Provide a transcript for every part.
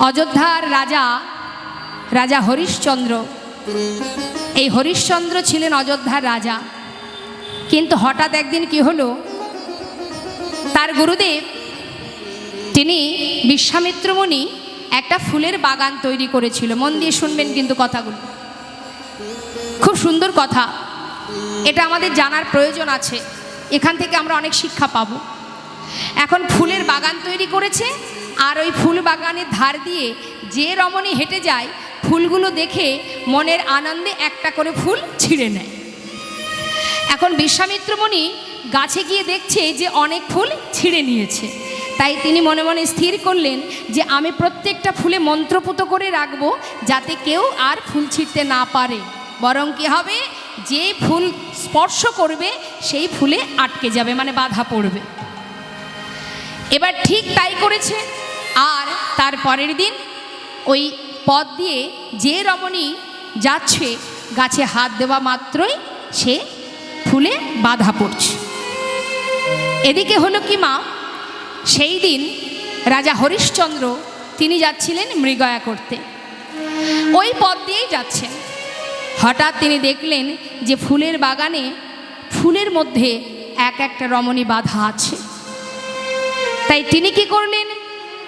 অযোধ্যার রাজা রাজা হরিশ্চন্দ্র, এই হরিশ্চন্দ্র ছিলেন অযোধ্যার রাজা। কিন্তু হঠাৎ একদিন কি হলো, তার গুরুদেব তিনি বিশ্বামিত্র মুনি একটা ফুলের বাগান তৈরি করেছিল। মন দিয়ে শুনবেন কিন্তু কথাগুলো, খুব সুন্দর কথা, এটা আমাদের জানার প্রয়োজন আছে, এখান থেকে আমরা অনেক শিক্ষা পাব। এখন ফুলের বাগান তৈরি করেছে, আর ওই ফুল বাগানের ধার দিয়ে যে রমণী হেঁটে যায় ফুলগুলো দেখে মনের আনন্দে একটা করে ফুল ছিঁড়ে নেয়। এখন বিশ্বামিত্র মুনি গাছে গিয়ে দেখছে যে অনেক ফুল ছিঁড়ে নিয়েছে, তাই তিনি মনে মনে স্থির করলেন যে আমি প্রত্যেকটা ফুলে মন্ত্রপুত করে রাখবো, যাতে কেউ আর ফুল ছিঁড়তে না পারে, বরং কি হবে, যে ফুল স্পর্শ করবে সেই ফুলে আটকে যাবে, মানে বাধা পড়বে। এবার ঠিক তাই করেছে। আর তার পরের দিন ওই পথ দিয়ে যে রমণী যাচ্ছে, গাছে হাত দেওয়া মাত্রই সে ফুলে বাধা পড়ছে। এদিকে হলো কি মা, সেই দিন রাজা হরিশ্চন্দ্র তিনি যাচ্ছিলেন মৃগয়া করতে, ওই পথ দিয়েই যাচ্ছেন। হঠাৎ তিনি দেখলেন যে ফুলের বাগানে ফুলের মধ্যে এক একটা রমণী বাধা আছে। তাই তিনি কি করলেন,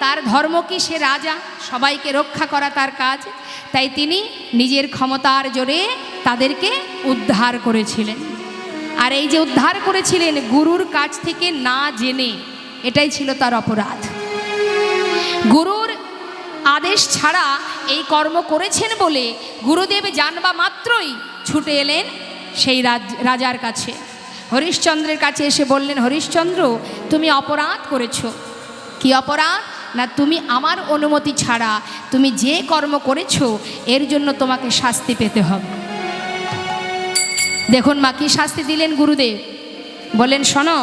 তার ধর্ম কি, সে রাজা, সবাইকে রক্ষা করা তার কাজ, তাই তিনি নিজের ক্ষমতার জোরে তাদেরকে উদ্ধার করেছিলেন। আর এই যে উদ্ধার করেছিলেন গুরুর কাছ থেকে না জেনে, এটাই ছিল তার অপরাধ। গুরুর আদেশ ছাড়া এই কর্ম করেছেন বলে গুরুদেব জানবা মাত্রই ছুটে এলেন সেই রাজার কাছে, হরিশ্চন্দ্রের কাছে এসে বললেন, হরিশ্চন্দ্র তুমি অপরাধ করেছো। কি অপরাধ না, তুমি আমার অনুমতি ছাড়া তুমি যে কর্ম করেছো এর জন্য তোমাকে শাস্তি পেতে হবে। দেখুন মা কি শাস্তি দিলেন গুরুদেব, বলেন শোনো,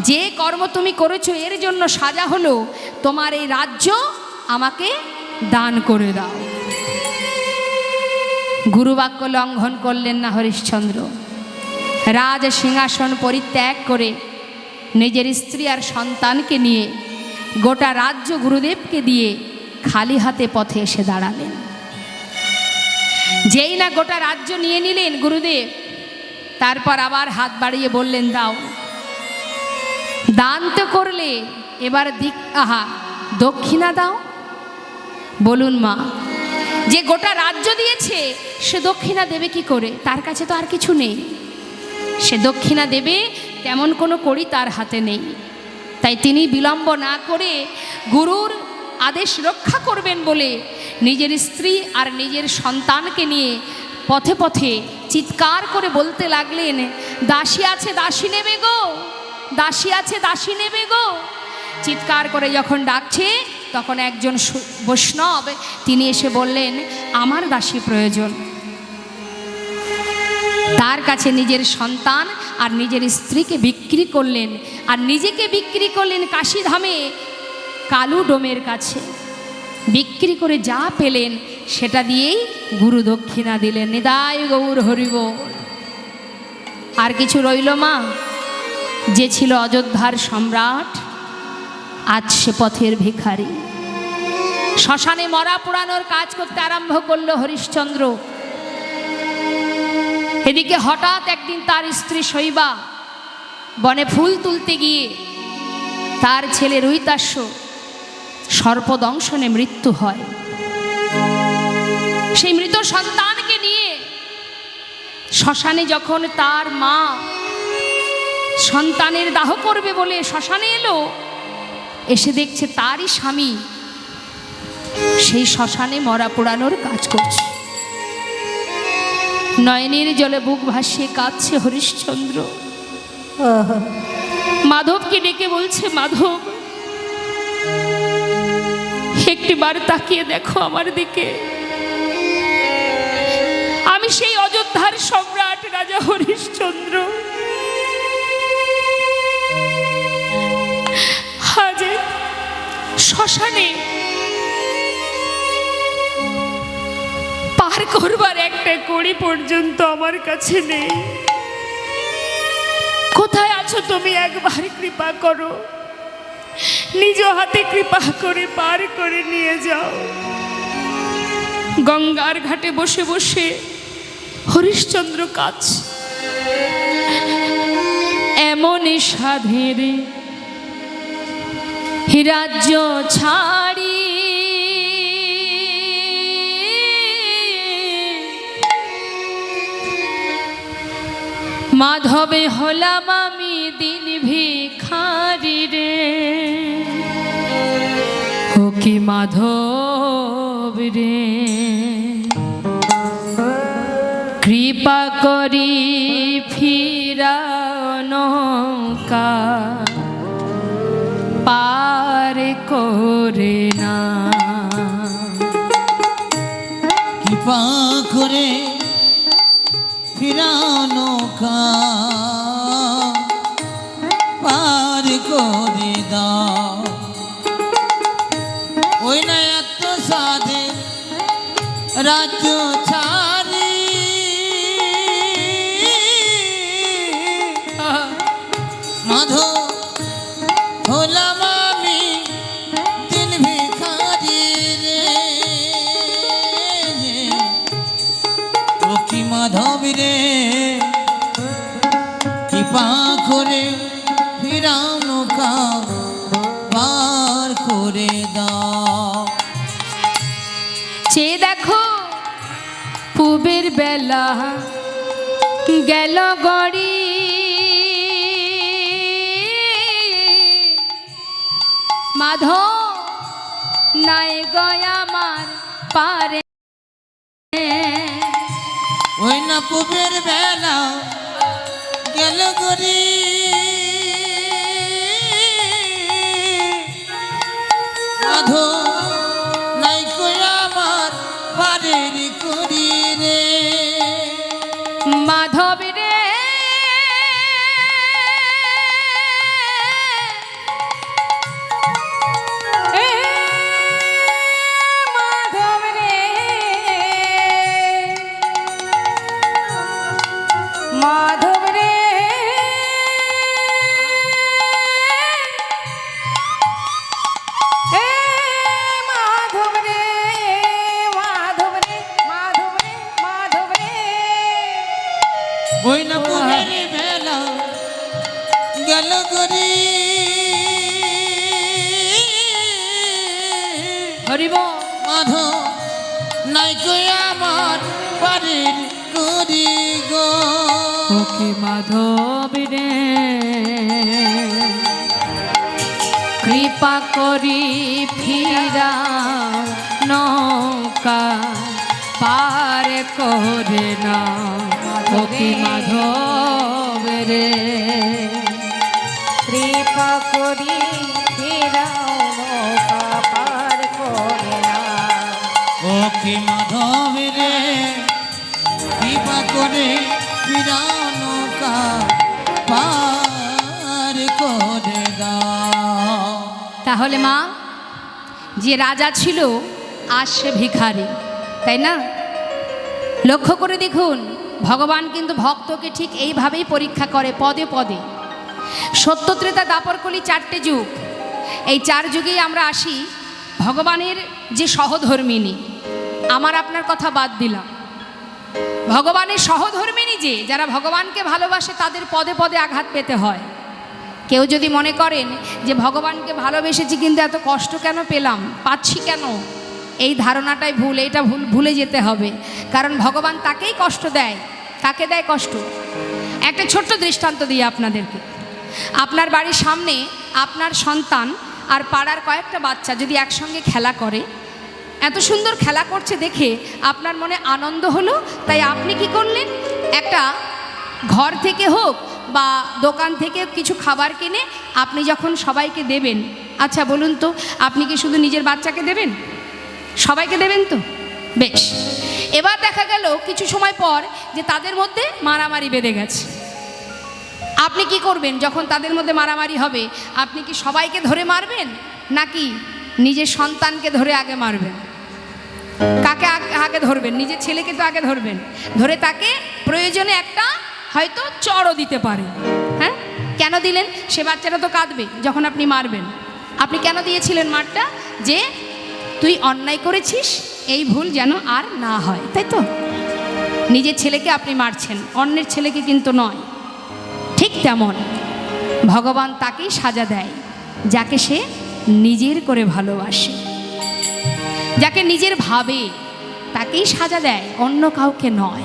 যে কর্ম তুমি করেছো এর জন্য সাজা হলো তোমার এই রাজ্য আমাকে দান করে দাও। গুরুবাক্য লঙ্ঘন করলেন না হরিশ্চন্দ্র, রাজ সিংহাসন পরিত্যাগ করে নিজের স্ত্রী আর সন্তানকে নিয়ে গোটা রাজ্য গুরুদেবকে দিয়ে খালি হাতে পথে এসে দাঁড়ালেন। যেই না গোটা রাজ্য নিয়ে নিলেন গুরুদেব, তারপর আবার হাত বাড়িয়ে বললেন, দাও, দান তো করলে, এবার দক্ষিণা দাও। বলুন মা, যে গোটা রাজ্য দিয়েছে সে দক্ষিণা দেবে কি করে, তার কাছে তো আর কিছু নেই, সে দক্ষিণা দেবে তেমন কোনো কড়ি তার হাতে নেই। তাই তিনি বিলম্ব না করে গুরুর আদেশ রক্ষা করবেন বলে নিজের স্ত্রী আর নিজের সন্তানকে নিয়ে পথে পথে চিৎকার করে বলতে লাগলেন, দাসী আছে দাসী নেবে গো, দাসী আছে দাসী নেবে গো। চিৎকার করে যখন ডাকছে তখন একজন বৈষ্ণব তিনি এসে বললেন, আমার দাসী প্রয়োজন। তার কাছে নিজের সন্তান আর নিজের স্ত্রীকে বিক্রি করলেন, আর নিজেকে বিক্রি করলেন কাশীধামে কালু ডোমের কাছে। বিক্রি করে যা পেলেন সেটা দিয়েই গুরু দক্ষিণা দিলেন। নিতাই গৌর হরিব। আর কিছু রইল মা? যে ছিল অযোধ্যার সম্রাট আজ সে পথের ভিখারি। শ্মশানে মরা পোড়ানোর কাজ করতে আরম্ভ করলো হরিশ্চন্দ্র। এদিকে হঠাৎ একদিন তার স্ত্রী শৈবা বনে ফুল তুলতে গিয়ে তার ছেলে রুহিতাস্য সর্পদংশনে মৃত্যু হয়। সেই মৃত সন্তানকে নিয়ে শ্মশানে যখন তার মা সন্তানের দাহ করবে বলে শ্মশানে এলো, এসে দেখছে তারই স্বামী সেই শ্মশানে মরা পোড়ানোর কাজ করছে। নয়নের জলে বুক ভাসিয়ে কাঁদছে হরিশ্চন্দ্র। মাধবকে ডেকে বলছে, মাধব একটিবার তাকিয়ে দেখো আমার দিকে, আমি সেই অযোধ্যার সম্রাট রাজা হরিশ্চন্দ্র। আজ শ্মশানে পার করবার একটা কড়ি পর্যন্ত আমার কাছে নেই। কোথায় আছো তুমি? একবার কৃপা করো, নিজ হাতে কৃপা করে পার করে নিয়ে যাও। গঙ্গার ঘাটে বসে বসে হরিশ্চন্দ্র কাজ এমনই সাধের রাজ্য ছাড়ি মাধবে হলাম আমি দিন ভিখারি রে। ও কি মাধব রে, কৃপা করি ফিরাও নৌকা পার করে না। কৃপা করে ফিরাও নৌকা পার করে দাও। ওই না এত সাধে রাজ্য ছাড়ি মাধব হলাম আমি দিন ভিখারি রে। ও কি মাধব রে, কৃপা করে ফিরাও নৌকা পার করে দাও। চেয়ে দেখো পূবের বেলা গেল গড়ি, মাধব নাই গয়া আমার পারে। ওই না পুবের বেলা গেল গরি, মাধব নাই কই আমার পারের করি রে। মাধব রে, মাধব রে, মাধব রে, মাধব রে, মাধব রে, মাধব রে, মাধব রে। ওই না পুবের বেলা গেল গরি, হরিব মাধব নাই কই আমার পারের করি গো। ও কি মাধব রে, কৃপা করি ফিরা নৌকা পার করে না। ও কি মাধব রে, কৃপা করি ফিরা নৌকা পার করে না। ও কি মাধব রে, কৃপা করে ফিরাও নৌকা পার করে দাও। তাহলে মা, যে রাজা ছিল আজ সে ভিখারি, তাই না? লক্ষ্য করে দেখুন, ভগবান কিন্তু ভক্তকে ঠিক এইভাবেই পরীক্ষা করে পদে পদে। সত্য, ত্রেতা, দাপর, কলি, 4টে যুগ। এই 4 যুগেই আমরা আসি ভগবানের যে সহধর্মিনী। আমার আপনার কথা বাদ দিলাম, ভগবানের সহধর্মিনী যে যারা ভগবানকে ভালোবাসে তাদের পদে পদে আঘাত পেতে হয়। কেউ যদি মনে করেন যে ভগবানকে ভালোবেসেছি কিন্তু এত কষ্ট কেন পেলাম, পাচ্ছি কেন, এই ধারণাটাই ভুল। এটা ভুলে যেতে হবে, কারণ ভগবান তাকেই কষ্ট দেয়। কাকে দেয় কষ্ট? একটা ছোট্ট দৃষ্টান্ত দিয়ে আপনাদেরকে। আপনার বাড়ির সামনে আপনার সন্তান আর পাড়ার কয়েকটা বাচ্চা যদি একসঙ্গে খেলা করে, এত সুন্দর খেলা করছে দেখে আপনার মনে আনন্দ হলো, তাই আপনি কি করলেন, একটা ঘর থেকে হোক বা দোকান থেকে কিছু খাবার কিনে আপনি যখন সবাইকে দেবেন, আচ্ছা বলুন তো, আপনি কি শুধু নিজের বাচ্চাকে দেবেন? সবাইকে দেবেন তো? বেশ, এবার দেখা গেল কিছু সময় পর যে তাদের মধ্যে মারামারি বেঁধে গেছে। আপনি কি করবেন যখন তাদের মধ্যে মারামারি হবে? আপনি কি সবাইকে ধরে মারবেন নাকি নিজের সন্তানকে ধরে আগে মারবেন? কাকে আগে ধরবেন? নিজের ছেলেকে তো আগে ধরবেন, ধরে তাকে প্রয়োজনে একটা হয়তো চড়ও দিতে পারে। হ্যাঁ, কেন দিলেন? সে বাচ্চাটা তো কাঁদবে যখন আপনি মারবেন। আপনি কেন দিয়েছিলেন মারটা? যে তুই অন্যায় করেছিস, এই ভুল যেন আর না হয়, তাই তো? নিজের ছেলেকে আপনি মারছেন, অন্যের ছেলেকে কিন্তু নয়। ঠিক তেমন ভগবান তাকেই সাজা দেয় যাকে সে নিজের করে ভালোবাসে, যাকে নিজের ভাবে তাকেই সাজা দেয়, অন্য কাউকে নয়।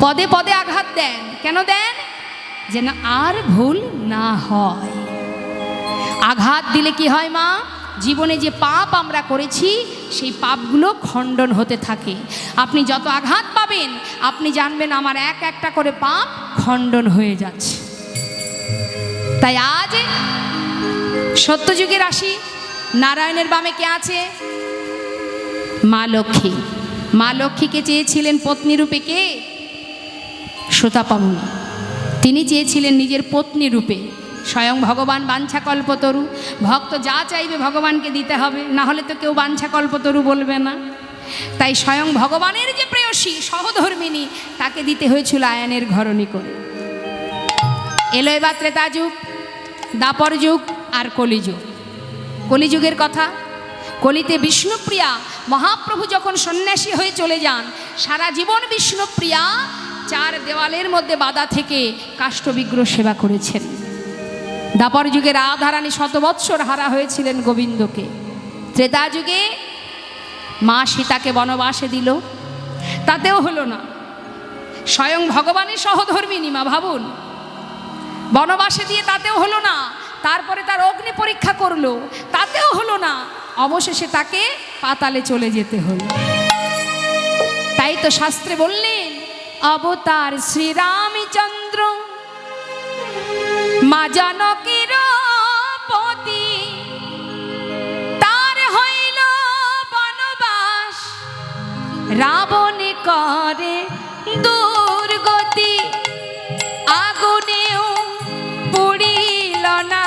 পদে পদে আঘাত দেন, কেন দেন? যেন আর ভুল না হয়। আঘাত দিলে কি হয় মা? জীবনে যে পাপ আমরা করেছি সেই পাপগুলো খণ্ডন হতে থাকে। আপনি যত আঘাত পাবেন আপনি জানবেন আমার এক একটা করে পাপ খণ্ডন হয়ে যাচ্ছে। তাই আজ সত্যযুগের রাশি নারায়ণের বামে কে আছে? মা লক্ষ্মী। মা লক্ষ্মীকে চেয়েছিলেন পত্নী রূপে কে? সুতাপামুনি। তিনি চেয়েছিলেন নিজের পত্নী রূপে। স্বয়ং ভগবান বাঞ্ছাকল্পতরু, ভক্ত যা চাইবে ভগবানকে দিতে হবে, না হলে তো কেউ বাঞ্ছাকল্পতরু বলবে না। তাই স্বয়ং ভগবানের যে প্রেয়সী সহধর্মিনী তাকে দিতে হয়েছিল আয়নের ঘরণী করে। এলো এবার ত্রেতা যুগ, দাপর যুগ আর কলিযুগ। কলিযুগের কথা, কলিতে বিষ্ণুপ্রিয়া মহাপ্রভু যখন সন্ন্যাসী হয়ে চলে যান, সারা জীবন বিষ্ণুপ্রিয়া চার দেওয়ালের মধ্যে বাধা থেকে কাষ্ঠবিগ্রহ সেবা করেছেন। দাপর যুগে রাধারানী শতবৎসর হারা হয়েছিলেন গোবিন্দকে। ত্রেতা যুগে মা সীতাকে বনবাসে দিল, তাতেও হলো না। স্বয়ং ভগবানের সহধর্মিনী মা, ভাবুন, বনবাসে দিয়ে তাতেও হলো না। তারপরে তার অগ্নি পরীক্ষা করলো, তাতেও হলো না। অবশেষে তাকে পাতালে চলে যেতে হলো। তাই তো শাস্ত্রে বললেন, অবতার শ্রীরামচন্দ্র মা জানকীর পতি, তার হইল বনবাস, রাবণ করে দুর্গতি। আগুনেও পুড়িল না,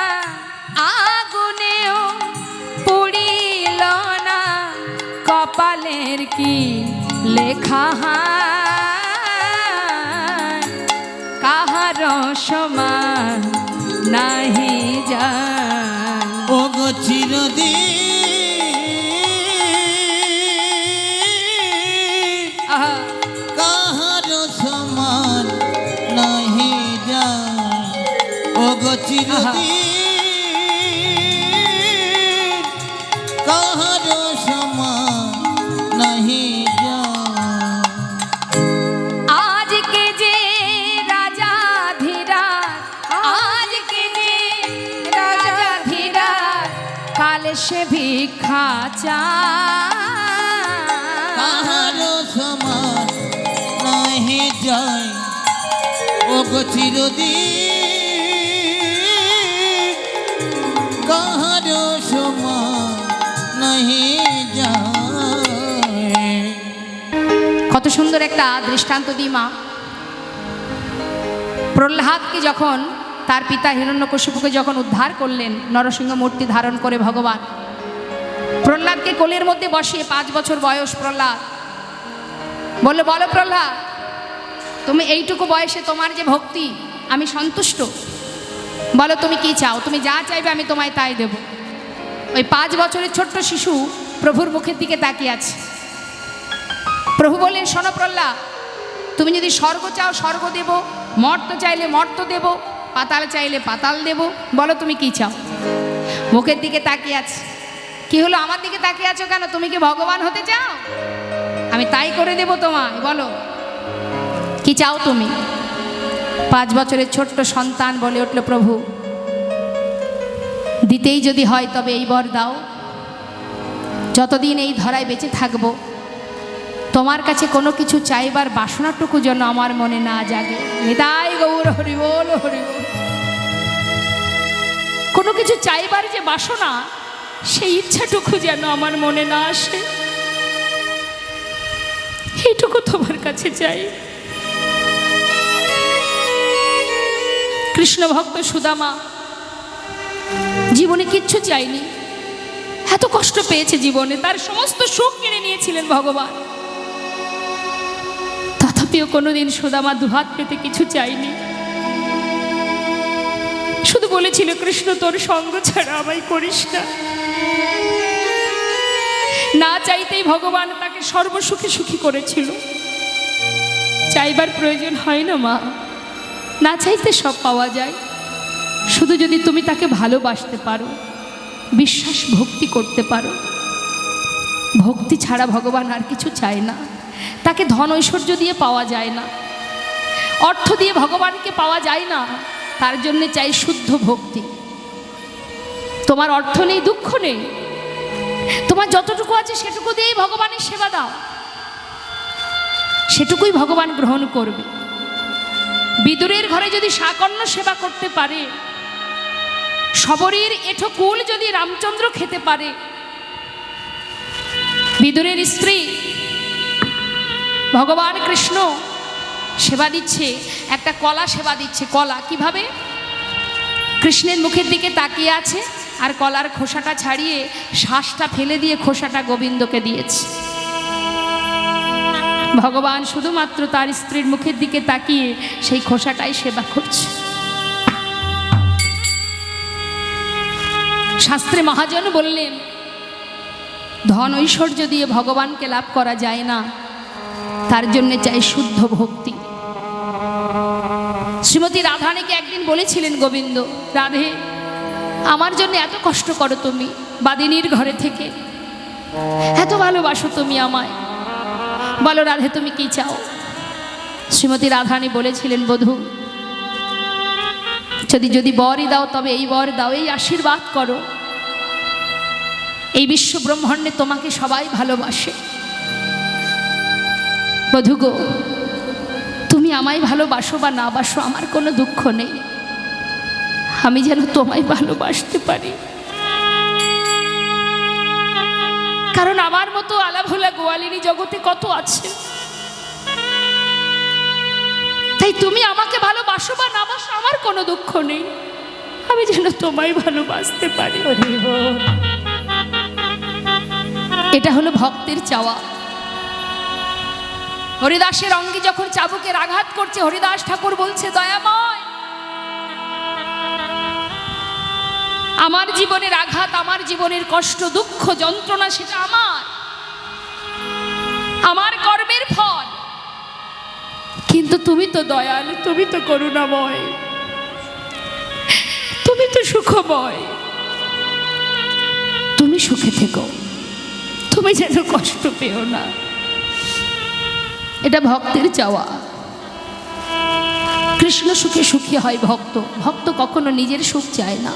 আগুনেও পুড়িল না, কপালের কি লেখা কাহার সমান নাহি যায়। ও গো চিরদিন কাহার সমান নাহি যায়। ও গো চিরদিন কাহার সমান নাহি যায়। আজকে যে রাজা ধীরাজ, আজকে যে রাজা ধীরাজ, কালে সে ভিক্ষা চায়। কাহার সমান নাহি যায়। ও গো চিরদিন কাহার সমান নাহি যায়। কত সুন্দর একটা দৃষ্টান্ত দিই মা। প্রহ্লাদকে যখন তার পিতা হিরণ্যকশিপুকে যখন উদ্ধার করলেন নরসিংহ মূর্তি ধারণ করে ভগবান, প্রহ্লাদকে কোলের মধ্যে বসিয়ে 5 বছর বয়স প্রহ্লাদ বলল, বলো প্রহ্লাদ, তুমি এইটুকু বয়সে তোমার যে ভক্তি, আমি সন্তুষ্ট। বলো তুমি কি চাও, তুমি যা চাইবে আমি তোমায় তাই দেব। ওই 5 বছরের ছোট্ট শিশু প্রভুর মুখের দিকে তাকিয়ে আছে। প্রভু বললেন, শোনো প্রহ্লাদ, তুমি যদি স্বর্গ চাও স্বর্গ দেব, মর্ত চাইলে মর্ত দেব, পাতাল চাইলে পাতাল দেব। বলো তুমি কি চাও। মুখের দিকে তাকিয়ে আছে। কি হলো, আমার দিকে তাকিয়ে আছো কেন? তুমি কি ভগবান হতে চাও? আমি তাই করে দেব তোমায়। বলো কি চাও তুমি। 5 বছরের ছোট্ট সন্তান বলে উঠল, প্রভু দিতেই যদি হয় তবে এই বর দাও, যতদিন এই ধরায় বেঁচে থাকবো তোমার কাছে কোনো কিছু চাইবার বাসনাটুকু যেন আমার মনে না জাগে। নিতাই গৌর হরি বল, হরি বল। কোনো কিছু চাইবার যে বাসনা, সেই ইচ্ছাটুকু যেন আমার মনে না আসে, এইটুকু তোমার কাছে চাই। কৃষ্ণ ভক্ত সুদামা জীবনে কিচ্ছু চাইনি, এত কষ্ট পেয়েছে জীবনে, তার সমস্ত সুখ কিনে নিয়েছিলেন ভগবান। তথাপিও কোনোদিন সুদামা দুহাত পেতে কিছু চাইনি, শুধু বলেছিল, কৃষ্ণ তোর সঙ্গ ছাড়া আমায় করিস না। না চাইতেই ভগবান তাকে সর্বসুখে সুখী করেছিল। চাইবার প্রয়োজন হয় না মা, না চাইতে সব পাওয়া যায়। শুধু যদি তুমি তাকে ভালোবাসতে পারো, বিশ্বাস ভক্তি করতে পারো। ভক্তি ছাড়া ভগবান আর কিছু চায় না। তাকে ধন ঐশ্বর্য দিয়ে পাওয়া যায় না, অর্থ দিয়ে ভগবানকে পাওয়া যায় না। তার জন্য চাই শুদ্ধ ভক্তি। তোমার অর্থ নেই, দুঃখ নেই, তোমার যতটুকু আছে সেটুকু দিয়েই ভগবানের সেবা দাও, সেটুকুই ভগবান গ্রহণ করবে। বিদুরের ঘরে যদি শাকন্য সেবা করতে পারে, শবরীর এঁঠো কুল যদি রামচন্দ্র খেতে পারে, বিদুরের স্ত্রী ভগবান কৃষ্ণ সেবা দিচ্ছে, একটা কলা সেবা দিচ্ছে। কলা কিভাবে? কৃষ্ণের মুখের দিকে তাকিয়ে আছে আর কলার খোসাটা ছাড়িয়ে শ্বাসটা ফেলে দিয়ে খোসাটা গোবিন্দকে দিয়েছে। ভগবান শুধুমাত্র তার স্ত্রীর মুখের দিকে তাকিয়ে সেই খোসাটাই সেবা করছে। শাস্ত্রে মহাজন বললেন, ধন ঐশ্বর্য দিয়ে ভগবানকে লাভ করা যায় না, তার জন্য চাই শুদ্ধ ভক্তি। শ্রীমতী রাধারানীকে একদিন বলেছিলেন গোবিন্দ, রাধে আমার জন্য এত কষ্ট করো তুমি, বাদিনীর ঘরে থেকে এত ভালোবাসো তুমি আমায়, বলো রাধে তুমি কি চাও? শ্রীমতী রাধারানী বলেছিলেন, বধূ যদি বরই দাও তবে এই বর দাও, এই আশীর্বাদ করো, এই বিশ্ব ব্রহ্মাণ্ডে তোমাকে সবাই ভালোবাসে। বধূ গো, তুমি আমায় ভালোবাসো বা না বাসো আমার কোনো দুঃখ নেই, আমি যেন তোমায় ভালোবাসতে পারি। কারণ আমার মতো আলাভোলা গোয়ালিনী জগতে কত আছে, তাই তুমি আমাকে ভালোবাসো বা না বাসো আমার কোনো দুঃখ নেই, আমি যেন তোমায় ভালোবাসতে পারি। এটা হলো ভক্তের চাওয়া। হরিদাসের অঙ্গে যখন চাবুকের আঘাত করছে, হরিদাস ঠাকুর বলছে, দয়াময় আমার জীবনের আঘাত, আমার জীবনের কষ্ট, দুঃখ, যন্ত্রণা সেটা আমার কর্মের ফল, কিন্তু তুমি তো দয়াল, তুমি তো করুণাময়, তুমি তো সুখময়, তুমি সুখে থেকো, তুমি যেন কষ্ট পেও না। এটা ভক্তের চাওয়া। কৃষ্ণ সুখে সুখী হয় ভক্ত, ভক্ত কখনো নিজের সুখ চায় না।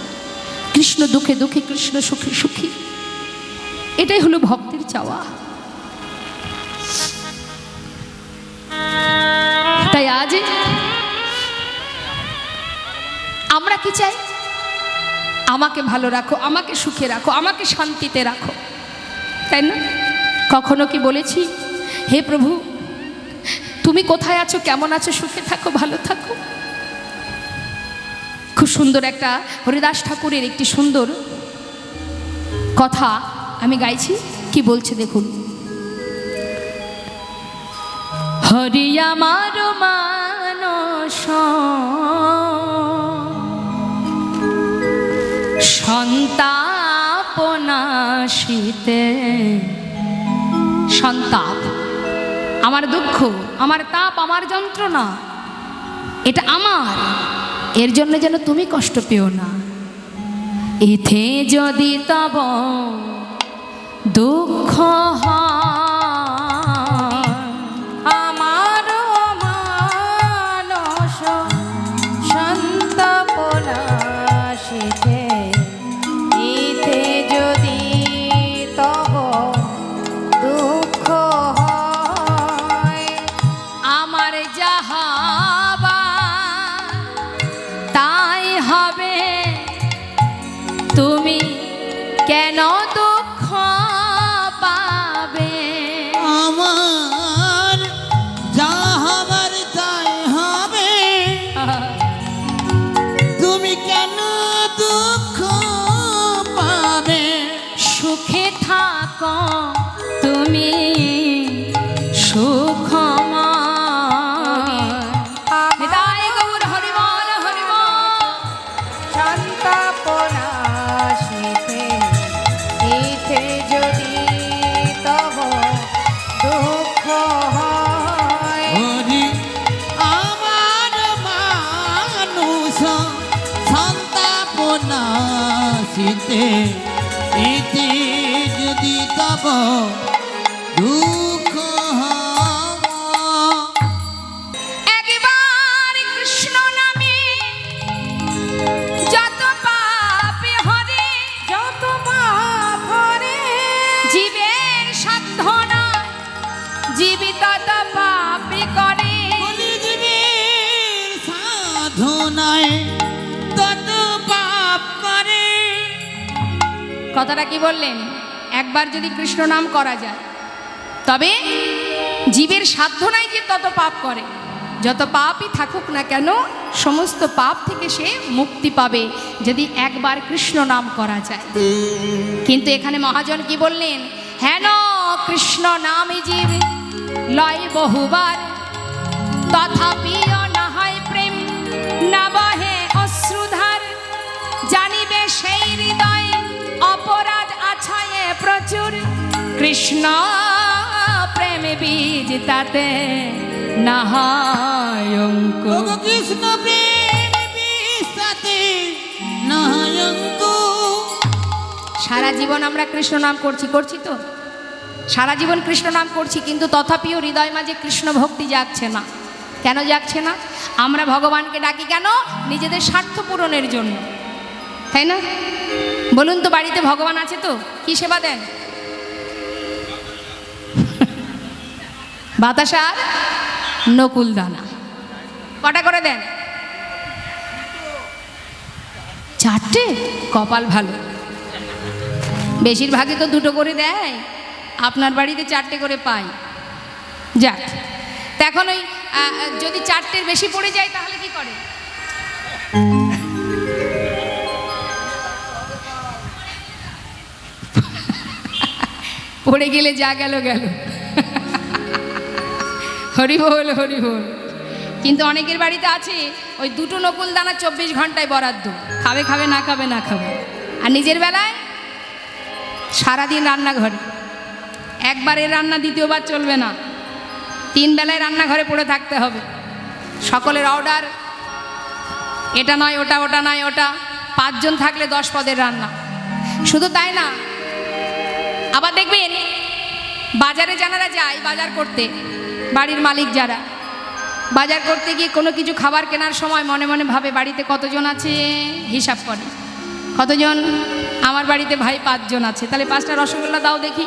কৃষ্ণ দুঃখে দুঃখী, কৃষ্ণ সুখে সুখী, এটাই হলো ভক্তের চাওয়া। তাই আজ আমরা কি চাই? আমাকে ভালো রাখো, আমাকে সুখে রাখো, আমাকে শান্তিতে রাখো, তাই না? কখনো কি বলেছি, হে প্রভু তুমি কোথায় আছো, কেমন আছো, সুখে থাকো, ভালো থাকো? খুব সুন্দর একটা হরিদাস ঠাকুরের একটি সুন্দর কথা আমি গাইছি, কি বলছে দেখুন। হরি আমার মানস সন্তাপনাশীতে, সন্তাপ আমার দুঃখ, আমার তাপ, আমার যন্ত্রণা, এটা আমার, এর জন্য যেন তুমি কষ্ট পেও না। এতে যদি তব দুঃখ আমার মানস সন্তাপনাশীতে, এতে যদি তব দুঃখ হয়, আমার যাহা তাই হবে, তুমি কেন দুঃখ পাবে? আমার যা হবার তাই হবে, তুমি কেন দুঃখ পাবে? সুখে থাকো তুমি সুখময়। নিতাই গৌর হরিবল হরিবল। সন্তাপনাশীতে, এতে যদি সাথে এতে যদি তব দুঃখ হয়। একবার কৃষ্ণ নামে যত পাপ হরে, যত পাপ হরে, জীবের সাধ্য না জীবিত তত পাপ করে। জীবের সাধনায় তত পাপ করে। কথাটা কি বললেন? একবার যদি কৃষ্ণ নাম করা যায় তবে জীবের সাধ্য নাই যে তত পাপ করে। যত পাপই থাকুক না কেন সমস্ত পাপ থেকে সে মুক্তি পাবে যদি একবার কৃষ্ণ নাম করা যায়। কিন্তু এখানে মহাজন কি বললেন? হেন কৃষ্ণ নামে জীব লয় বহুবার, তথাপিও না হয় প্রেম, না বহে অশ্রুধার। জানিবে সেই হৃদয়ে অপরাধ আছায়ে প্রচুর, কৃষ্ণ প্রেম বীজ তাতে না হয় অঙ্কুর। ওগো কৃষ্ণ প্রেম বিস্তাতে নায়ঙ্কুর। সারা জীবন আমরা কৃষ্ণ নাম করছি তো, সারা জীবন কৃষ্ণ নাম করছি, কিন্তু তথাপিও হৃদয় মাঝে কৃষ্ণ ভক্তি জাগছে না। কেন জাগছে না? আমরা ভগবানকে ডাকি কেন? নিজেদের স্বার্থ পূরণের জন্য, তাই না? বলুন তো, বাড়িতে ভগবান আছে তো কি সেবা দেন? বাতাসা আর নকুল দানা। কটা করে দেন? 4টে? কপাল ভালো, বেশিরভাগই তো 2টো করে দেয়, আপনার বাড়িতে 4টে করে পাই। যাক, তা এখন ওই যদি 4টের বেশি পড়ে যায় তাহলে কি করে? পড়ে গেলে যা গেল গেল। হরি বল হরি বল। কিন্তু অনেকের বাড়িতে আছে ওই 2টো নকুল দানা 24 ঘন্টায় বরাদ্দ, খাবে খাবে না খাবে না খাবে। আর নিজের বেলায় সারাদিন রান্নাঘরে, একবারের রান্না দ্বিতীয়বার চলবে না, 3 বেলায় রান্নাঘরে পড়ে থাকতে হবে। সকলের অর্ডার, এটা নয় ওটা, ওটা নয় ওটা। 5 জন থাকলে 10 পদের রান্না। শুধু তাই না, আবার দেখবেন বাজারে যারা যায় বাজার করতে, বাড়ির মালিক যারা বাজার করতে গিয়ে কোনো কিছু খাবার কেনার সময় মনে মনে ভাবে বাড়িতে কতজন আছে, হিসাব করে কতজন। আমার বাড়িতে ভাই 5 জন আছে, তাহলে 5টা রসগোল্লা দাও দেখি।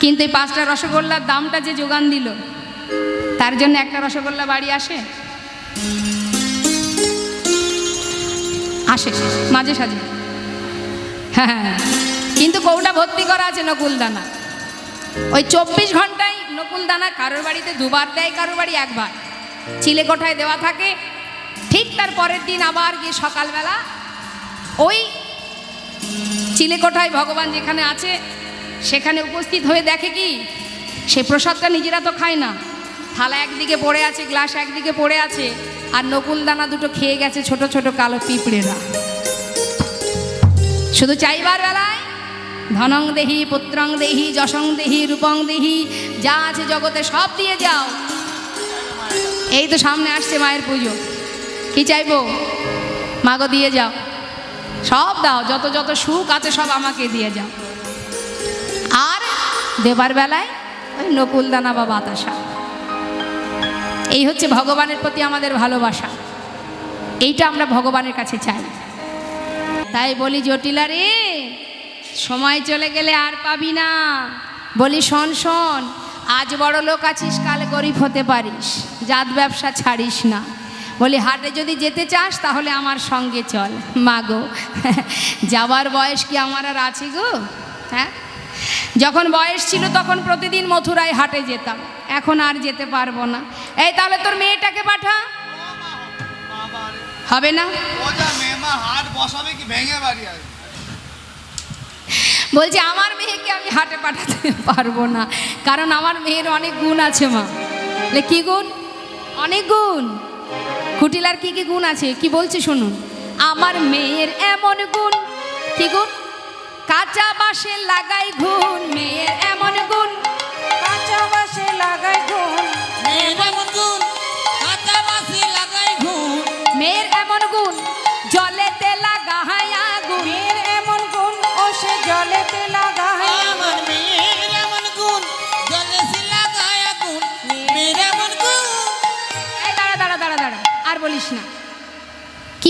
কিন্তু এই 5টা রসগোল্লার দামটা যে যোগান দিল, তার জন্য একটা রসগোল্লা বাড়ি আসে? আসে মাঝে সাঝে, হ্যাঁ, কিন্তু কৌটা ভর্তি করা আছে নকুল দানা। ওই 24 ঘন্টায় নকুল দানা কারোর বাড়িতে 2বার দেয়, কারোর বাড়ি 1বার চিলে কোঠায় দেওয়া থাকে। ঠিক তার পরের দিন আবার গিয়ে সকালবেলা ওই চিলে কোঠায় ভগবান যেখানে আছে সেখানে উপস্থিত হয়ে দেখে কি, সে প্রসাদটা নিজেরা তো খায় না, থালা একদিকে পড়ে আছে, গ্লাস একদিকে পড়ে আছে, আর নকুল দানা 2টো খেয়ে গেছে ছোট ছোট কালো পিঁপড়েরা। শুধু চাইবার বেলায় ধনং দেহি, পুত্রং দেহি, যশং দেহি, রূপং দেহি, যা আছে জগতে সব দিয়ে যাও। এই তো সামনে আসছে মায়ের পুজো, কি চাইবো? মাগো দিয়ে যাও, সব দাও, যত যত সুখ আছে সব আমাকে দিয়ে যাও। আর দেবার বেলায় ওই নকুল দানা বা বাতাসা। এই হচ্ছে ভগবানের প্রতি আমাদের ভালোবাসা, এইটা আমরা ভগবানের কাছে চাই। তাই বলি জটিলা রে, সময় চলে গেলে আর পাবি না। বলি শোন শোন, আজ বড় লোক আছিস, কাল গরিব হতে পারিস, জাত ব্যবসা ছাড়িস না। বলি হাটে যদি যেতে চাস তাহলে আমার সঙ্গে চল। মাগো, যাবার বয়স কি আমার আর আছে গো? হ্যাঁ, যখন বয়স ছিল তখন প্রতিদিন মথুরায় হাটে যেতাম, এখন আর যেতে পারবো না। এই তাহলে তোর মেয়েটাকে পাঠা। হবে না? হাট বসাবে কি ভেঙে বাড়ি আসবে? বলছে আমার মেয়েকে আমি হাটে পাঠাতে পারবো না, কারণ আমার মেয়ের অনেক গুণ আছে। মা, কি গুণ? অনেক গুণ। কুটিলার কি কি গুণ আছে কি বলছে শুনুন। আমার মেয়ের এমন গুণ, কি গুণ? কাঁচা বাঁশে লাগাই ঘুন, মেয়ের এমন গুণ। কাঁচা বাঁশে লাগাই ঘুন, মেয়ের এমন গুণ, কাঁচা বাঁশে লাগাই ঘুন। মেয়ের এমন গুণ, জলেতে লাগাই আগুন। মেয়ের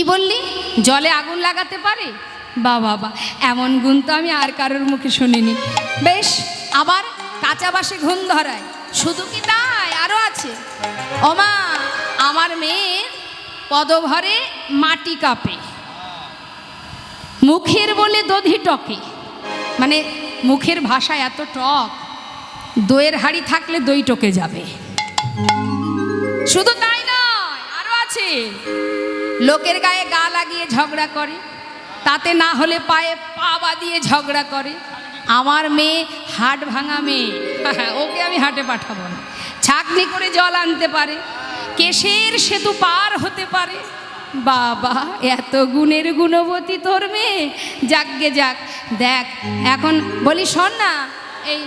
কি বললি জলে আগুন লাগাতে পারে? বা বাবা, এমন গুণ তো আমি আর কারোর মুখে শুনিনি। বেশ, আবার কাঁচা বাসে ঘুম ধরায়। শুধু কি তাই, আরও আছে। ওমা, আমার মেয়ের পদভরে মাটি কাঁপে, মুখের বলে দধি টকে। মানে মুখের ভাষা এত টক, দইয়ের হাঁড়ি থাকলে দই টকে যাবে। শুধু তাই নয়, আরও আছে। লোকের গায়ে গা লাগিয়ে ঝগড়া করে, তাতে না হলে পায়ে পা বাঁধিয়ে ঝগড়া করে। আমার মেয়ে হাট ভাঙা মেয়ে, ওকে আমি হাটে পাঠাবো না। ছাঁকনি করে জল আনতে পারে, কেশের সেতু পার হতে পারে। বাবা, এত গুণের গুণবতী তোর মেয়ে। যাকগে যাক, দেখ এখন বলি শোন না, এই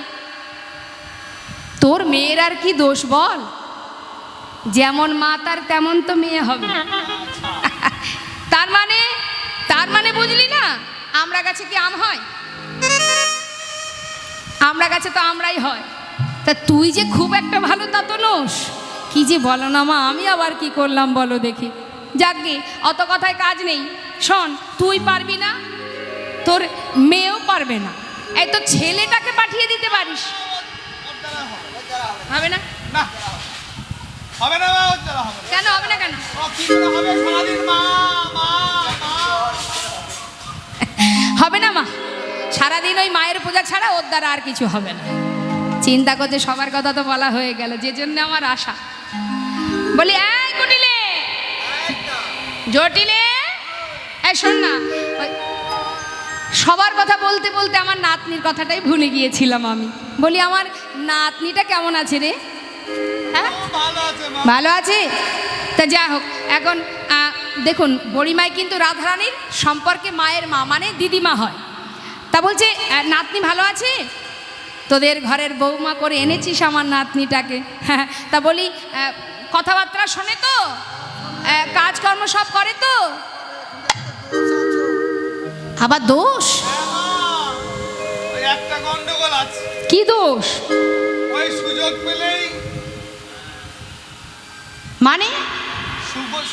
তোর মেয়ের আর কি দোষ বল? যেমন মা তার তেমন তো মেয়ে হবে। তার মানে বুঝলি না, আমরা গাছে কি আম হয়? আমরা গাছে তো আমরাই হয়। তা তুই যে খুব একটা ভালো তা তো নোস। কি যে বলো না মা, আমি আবার কি করলাম বলো দেখি। যাকগে, অত কথায় কাজ নেই। শোন, তুই পারবি না, তোর মেয়েও পারবে না। এই তো ছেলেটাকে পাঠিয়ে দিতে পারিস। হবে না? না, হবে না মা, ওর দ্বারা হবে না। কেন হবে না? কেন ও কি করে হবে? সারাদিন মা মা মা। হবে না মা, সারাদিন ওই মায়ের পূজা ছাড়া ওর দ্বারা আর কিছু হবে না। চিন্তা করছে, সবার কথা তো বলা হয়ে গেল, যে জন্য আমার আশা। বলি, এই কুটিলে, জটিলে, এই শোন না, সবার কথা বলতে বলতে আমার নাতনির কথাটাই ভুলে গিয়েছিলাম আমি। বলি, আমার নাতনিটা কেমন আছে রে? হ্যাঁ, ভালো আছে মা। ভালো আছে? তা যা হোক, এখন দেখুন, বড়িমাই কিন্তু রাধারানীর সম্পর্কে মায়ের মা, মানে দিদিমা হয়। তা বলছে, নাতনি ভালো আছে? তোদের ঘরের বৌমা করে এনেছিস আমার নাতনিটাকে। হ্যাঁ, তা বলি, কথাবার্তা শোনে তো? কাজকর্ম সব করে তো? আবার দোষ? হ্যাঁ মা, ওই একটা গন্ডগোল আছে। কি দোষ? ওই সুযোগ পেলেই, মানে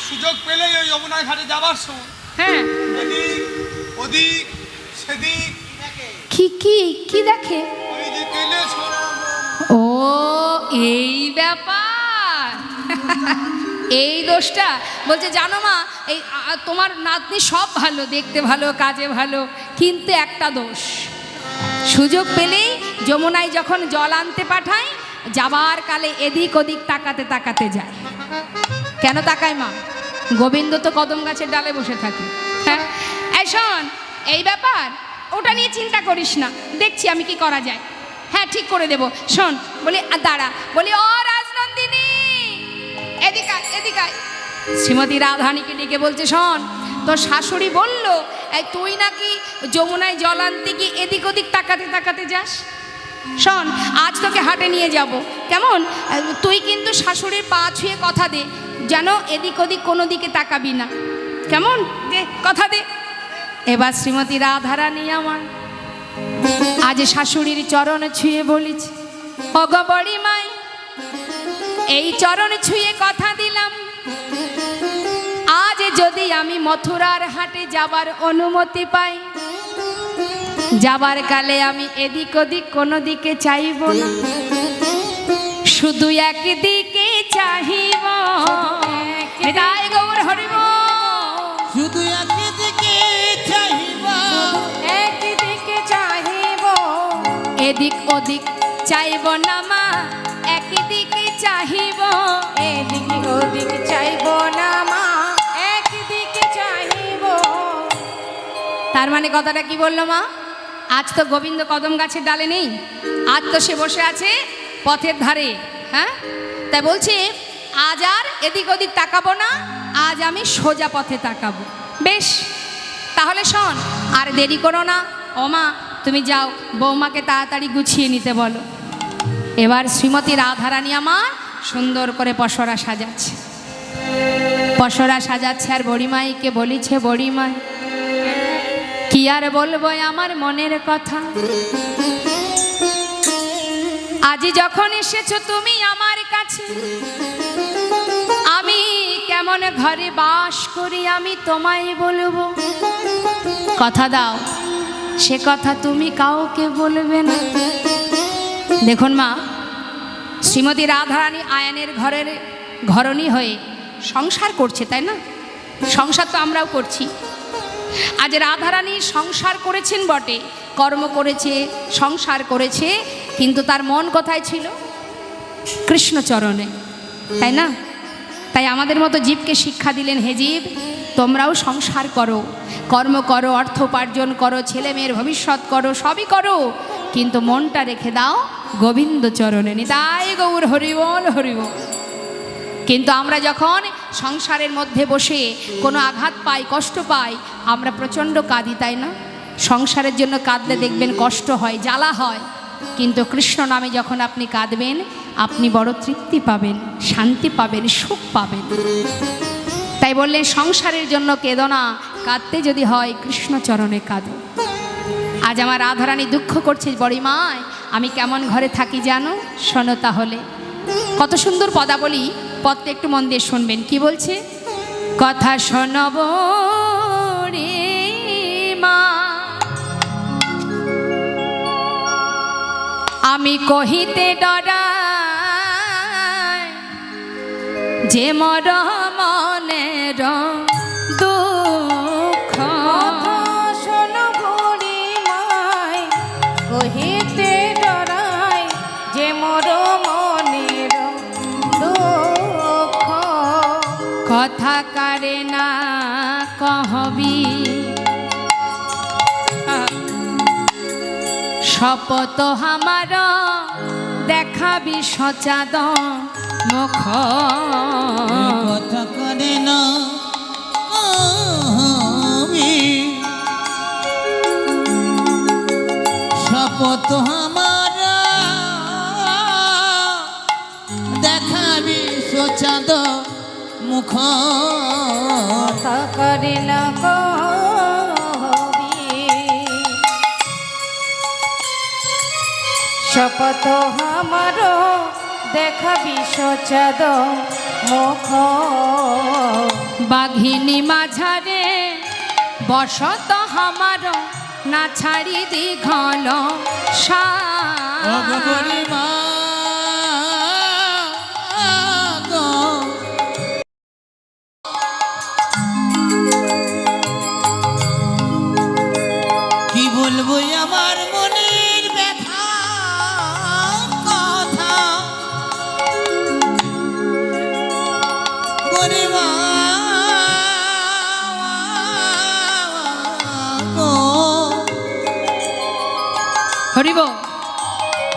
সুযোগ পেলেই ওই যমুনার ঘাটে যাবার সময় হ্যাঁ, এদিক ওদিক সেদিক কি কি কি দেখে? ওই যে কেলে ছোড়া। ও, এই ব্যাপার। এই দোষটা বলছে, জানো মা, এই তোমার নাতনি সব ভালো, দেখতে ভালো, কাজে ভালো, কিন্তু একটা দোষ। সুযোগ পেলেই যমুনায় যখন জল আনতে পাঠায়, যাবার কালে এদিক ওদিক তাকাতে তাকাতে যায়। কেন তাকায় মা? গোবিন্দ তো কদম গাছের ডালে বসে থাকে। হ্যাঁ, এই শোন, এই ব্যাপার, ওটা নিয়ে চিন্তা করিস না, দেখছি আমি কি করা যায়। হ্যাঁ, ঠিক করে দেব। শোন, বলি দাঁড়া, বলি ও রাজনন্দিনী, এদিকে এদিকে। শ্রীমতী রাধারানীকে ডেকে বলছে, শোন, তোর শাশুড়ি বলল এই তুই নাকি যমুনায় জল আনতে গিয়ে এদিক ওদিক তাকাতে তাকাতে যাস। শোন, আজ তোকে হাটে নিয়ে যাব, কেমন? তুই কিন্তু শাশুড়ির পা ছুঁয়ে কথা দে, যেন এদিক ওদিক কোনো দিকে তাকাবি না, কেমন? দে, কথা দে। এবার শ্রীমতী রাধারানী আমার আজ শাশুড়ির চরণ ছুঁয়ে বলিছে, ওগো বড়ি মাই, এই চরণ ছুঁয়ে কথা দিলাম, আজ যদি আমি মথুরার হাটে যাবার অনুমতি পাই, যাবার কালে আমি এদিক ওদিক কোনো দিকে চাইব না, শুধু একদিকে চাহিব। নিতাই গৌর হরিব। শুধু একদিকে চাহিব, একদিকে চাহিব, এদিক ওদিক চাইব না মা, একদিকে চাহিব। এদিকে ওদিক চাইব না মা, একদিকে চাহিব। তার মানে কথাটা কি বললো মা? আজ তো গোবিন্দ কদম গাছের ডালে নেই, আজ তো সে বসে আছে পথের ধারে। হ্যাঁ, তাই বলছি, আজ আর এদিক ওদিক তাকাবো না, আজ আমি সোজা পথে তাকাবো। বেশ, তাহলে শোন, আর দেরি করো না। ও মা, তুমি যাও, বৌমাকে তাড়াতাড়ি গুছিয়ে নিতে বলো। এবার শ্রীমতী রাধারানী আমার সুন্দর করে পসরা সাজাচ্ছে, পসরা সাজাচ্ছে, আর বড়িমাইকে বলিছে, বড়িমাই, কি আর বলবো আমার মনের কথা, আজ যখন এসেছো তুমি আমার কাছে, আমি কেমন ঘরে বাস করি আমি তোমায় বলবো, কথা দাও সে কথা তুমি কাউকে বলবে না। দেখুন মা, শ্রীমতী রাধারানী আয়নের ঘরের ঘরণী হয়ে সংসার করছে, তাই না? সংসার তো আমরাও করছি। আজ রাধারানী সংসার করেছেন বটে, কর্ম করেছে, সংসার করেছে, কিন্তু তার মন কোথায় ছিল? কৃষ্ণচরণে, তাই না? তাই আমাদের মতো জীবকে শিক্ষা দিলেন, হে জীব তোমরাও সংসার করো, কর্ম করো, অর্থ উপার্জন করো, ছেলে মেয়ের ভবিষ্যৎ করো, সবই করো, কিন্তু মনটা রেখে দাও গোবিন্দ চরণে। নিতাই গৌর হরিবল হরিবল। কিন্তু আমরা যখন সংসারের মধ্যে বসে কোনো আঘাত পাই, কষ্ট পাই, আমরা প্রচণ্ড কাঁদি, তাই না? সংসারের জন্য কাঁদলে দেখবেন কষ্ট হয়, জ্বালা হয়, কিন্তু কৃষ্ণ নামে যখন আপনি কাঁদবেন আপনি বড় তৃপ্তি পাবেন, শান্তি পাবেন, সুখ পাবেন। তাই বললেন সংসারের জন্য কেঁদো না, কাঁদতে যদি হয় কৃষ্ণচরণে কাঁদো। আজ আমার রাধারানী দুঃখ করছে, বড়িমায় আমি কেমন ঘরে থাকি জানো? শোনো তাহলে, কত সুন্দর পদাবলী, পদটা একটু মন দিয়ে শুনবেন। কি বলছে? কথা শোনব রে মা, আমি কহিতে ডরাই, যে মর মনের দুঃখ। কথা শোনো বুড়িমায়, কহিতে ডরাই, যে মোর মনের দুঃখ। কথা কারে না কহবি, শপথ আমার দেখাবি সচাদ মুখ। কথা করে না আমি, শপথ আমার দেখাবি সোচাদ মুখ। কথা করে না কবি, শপথ আমার দেখাবি সচাদ মুখ। বাঘিনী মাঝারে বসত আমার, না ছাড়ি দীঘল ভগবতী কি বলবো আমার মনের ব্যথা কথা, গরিমা হরিব।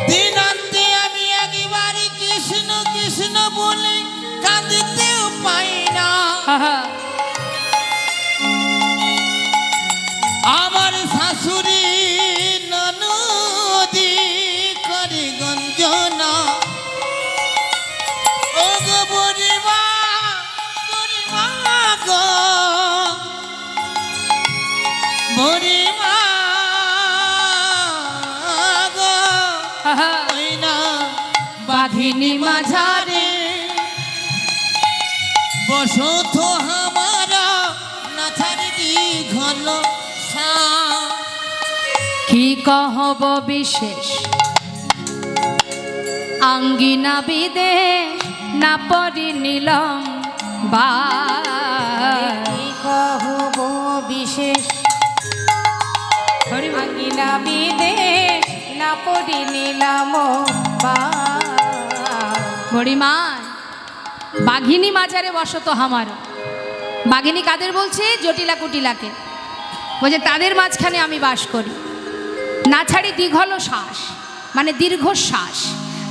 দিনান্তে আমি একবারই কৃষ্ণ কৃষ্ণ বলে কাঁদিতেও পাই না। আমার শাশুড়ি ননদি করে গঞ্জনা, ও গো বুড়িমা, বুড়িমা গো, বুড়িমা গো, ওই না বাঘিনী মাঝারে বসত হামারা, না ছাড়ি দীঘল সা। কি কহব বিশেষ আঙ্গিনা বিদেশ, না পরি নিলম বা। কি কহব বিশেষ আঙ্গিনা বিদেশ, না পড়ি নিলাম বা। বড়িমা, বাঘিনী মাঝারে বসত হামার। বাঘিনী কাদের বলছে? জটিলা কুটিলাকে বলছে, তাদের মাঝখানে আমি বাস করি। না ছাড়ি দীঘল শ্বাস, মানে দীর্ঘশ্বাস।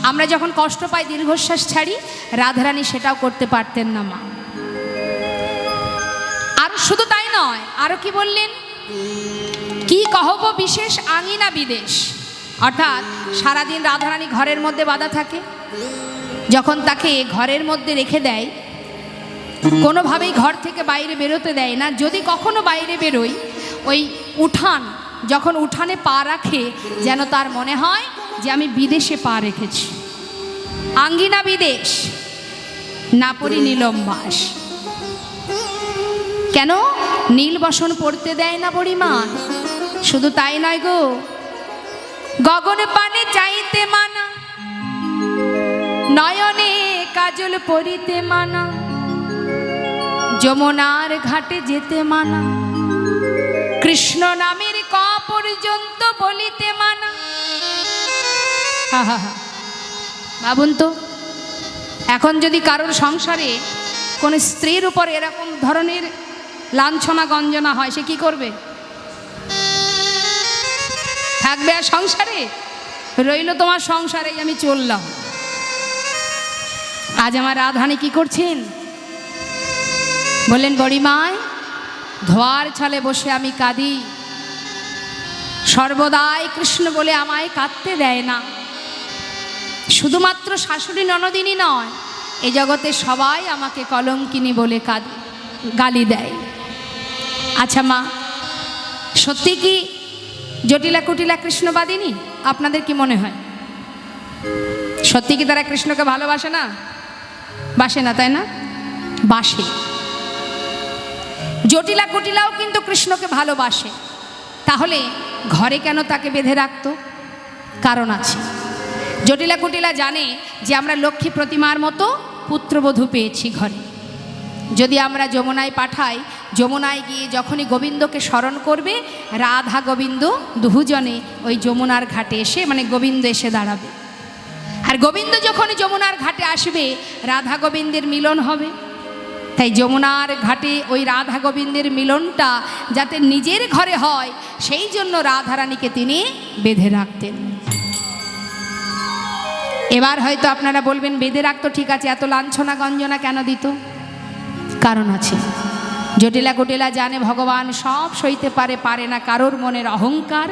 আমরা যখন কষ্ট পাই দীর্ঘশ্বাস ছাড়ি, রাধারানী সেটাও করতে পারতেন না মা। আর শুধু তাই নয়, আরো কি বললেন? কি কহব বিশেষ আঙিনা বিদেশ, অর্থাৎ সারাদিন রাধারানী ঘরের মধ্যে বাঁধা থাকে। যখন তাকে ঘরের মধ্যে রেখে দেয়, কোনোভাবেই ঘর থেকে বাইরে বেরোতে দেয় না। যদি কখনো বাইরে বেরোই, ওই উঠান, যখন উঠানে পা রাখে, যেন তার মনে হয় যে আমি বিদেশে পা রেখেছি। আঙ্গিনা বিদেশ, না পরি নীলম বাস। কেন নীল বসন পড়তে দেয় না বুড়িমা? শুধু তাই নয় গো, গগন পানে চাইতে মানা, নয়নে কাজল পরিতে মানা, যমুনার ঘাটে যেতে মানা, কৃষ্ণ নামের ক পর্যন্ত বলিতে মানা। ভাবুন তো, এখন যদি কারোর সংসারে কোন স্ত্রীর উপর এরকম ধরনের লাঞ্ছনা গঞ্জনা হয়, সে কি করবে? থাকবে আর সংসারে? রইল তোমার সংসারে, আমি চললাম। আজ আমার রাধারানী কি করছেন? বললেন, বড়িমায় ধোয়ার ছলে বসে আমি কাঁদি, সর্বদাই কৃষ্ণ বলে আমায় কাঁদতে দেয় না। শুধুমাত্র শাশুড়ি ননদিনী নয়, এ জগতে সবাই আমাকে কলঙ্কিনী বলে গালি দেয়। আচ্ছা মা, সত্যি কি জটিলা কুটিলা কৃষ্ণবাদিনী? আপনাদের কি মনে হয় সত্যি কি তারা কৃষ্ণকে ভালোবাসে না? বাসে না, তাই না? বাসে। জটিলা কুটিলাও কিন্তু কৃষ্ণকে ভালোবাসে। তাহলে ঘরে কেন তাকে বেঁধে রাখতো? কারণ আছে। জটিলা কুটিলা জানে যে আমরা লক্ষ্মী প্রতিমার মতো পুত্রবধূ পেয়েছি ঘরে। যদি আমরা যমুনায় পাঠাই, যমুনায় গিয়ে যখনই গোবিন্দকে স্মরণ করবে, রাধা গোবিন্দ দুজনে ওই যমুনার ঘাটে এসে, মানে গোবিন্দ এসে দাঁড়াবে। আর গোবিন্দ যখন যমুনার ঘাটে আসবে, রাধা গোবিন্দের মিলন হবে। তাই যমুনার ঘাটে ওই রাধা গোবিন্দের মিলনটা যাতে নিজের ঘরে হয়, সেই জন্য রাধারানীকে তিনি বেঁধে রাখতেন। এবার হয়তো আপনারা বলবেন, বেঁধে রাখতো ঠিক আছে, এত লাঞ্ছনা গঞ্জনা কেন দিত? কারণ আছে। জটিলা কুটিলা জানে ভগবান সব সইতে পারে, পারে না কারোর মনের অহংকার,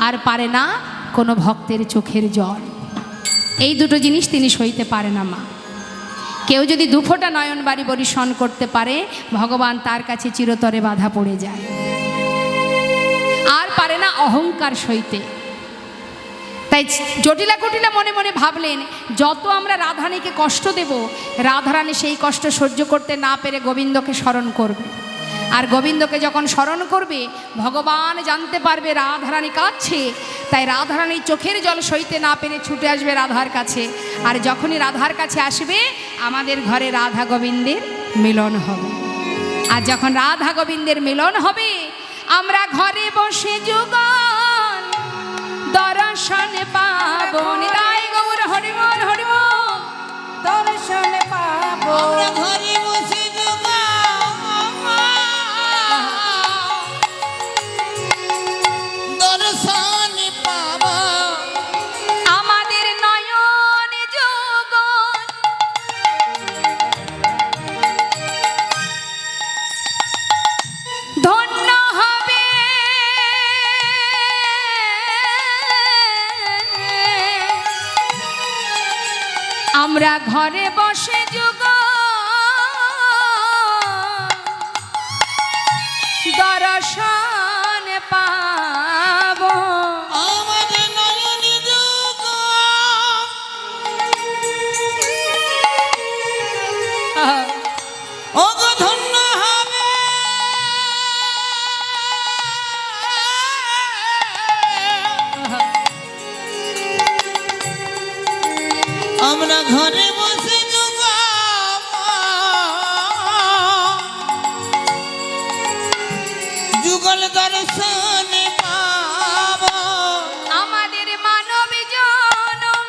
আর পারে না কোনো ভক্তের চোখের জল। এই দুটো জিনিস তিনি সইতে পারে না মা। কেউ যদি দুফোঁটা নয়ন বাড়ি বরিশন করতে পারে, ভগবান তার কাছে চিরতরে বাধা পড়ে যায়। আর পারে না অহংকার সইতে। তাই জটিলা কুটিলা মনে মনে ভাবলেন, যত আমরা রাধারানীকে কষ্ট দেব, রাধারানী সেই কষ্ট সহ্য করতে না পেরে গোবিন্দকে স্মরণ করবে। আর গোবিন্দকে যখন স্মরণ করবে, ভগবান জানতে পারবে রাধারানী কাঁদছে। তাই রাধারানী চোখের জল সইতে না পেরে ছুটে আসবে রাধার কাছে। আর যখনই রাধার কাছে আসবে, আমাদের ঘরে রাধা গোবিন্দের মিলন হবে। আর যখন রাধা গোবিন্দের মিলন হবে, আমরা ঘরে বসে যুগল দর্শন পাবো। নিতাই গৌর হরিবল হরিবল। দর্শন পাবো। আমরা ঘরে বসে দর্শন পাবো। আমাদের নয়ন যুগল ধন্য হবে। আমরা ঘরে বসে যুগল দর্শন পাবো। আমাদের নয়ন যুগ ওগো ধন্য হবে। আমরা ঘরে বসে যুগ যুগল দর্শন পাব। আমাদের মানব জনম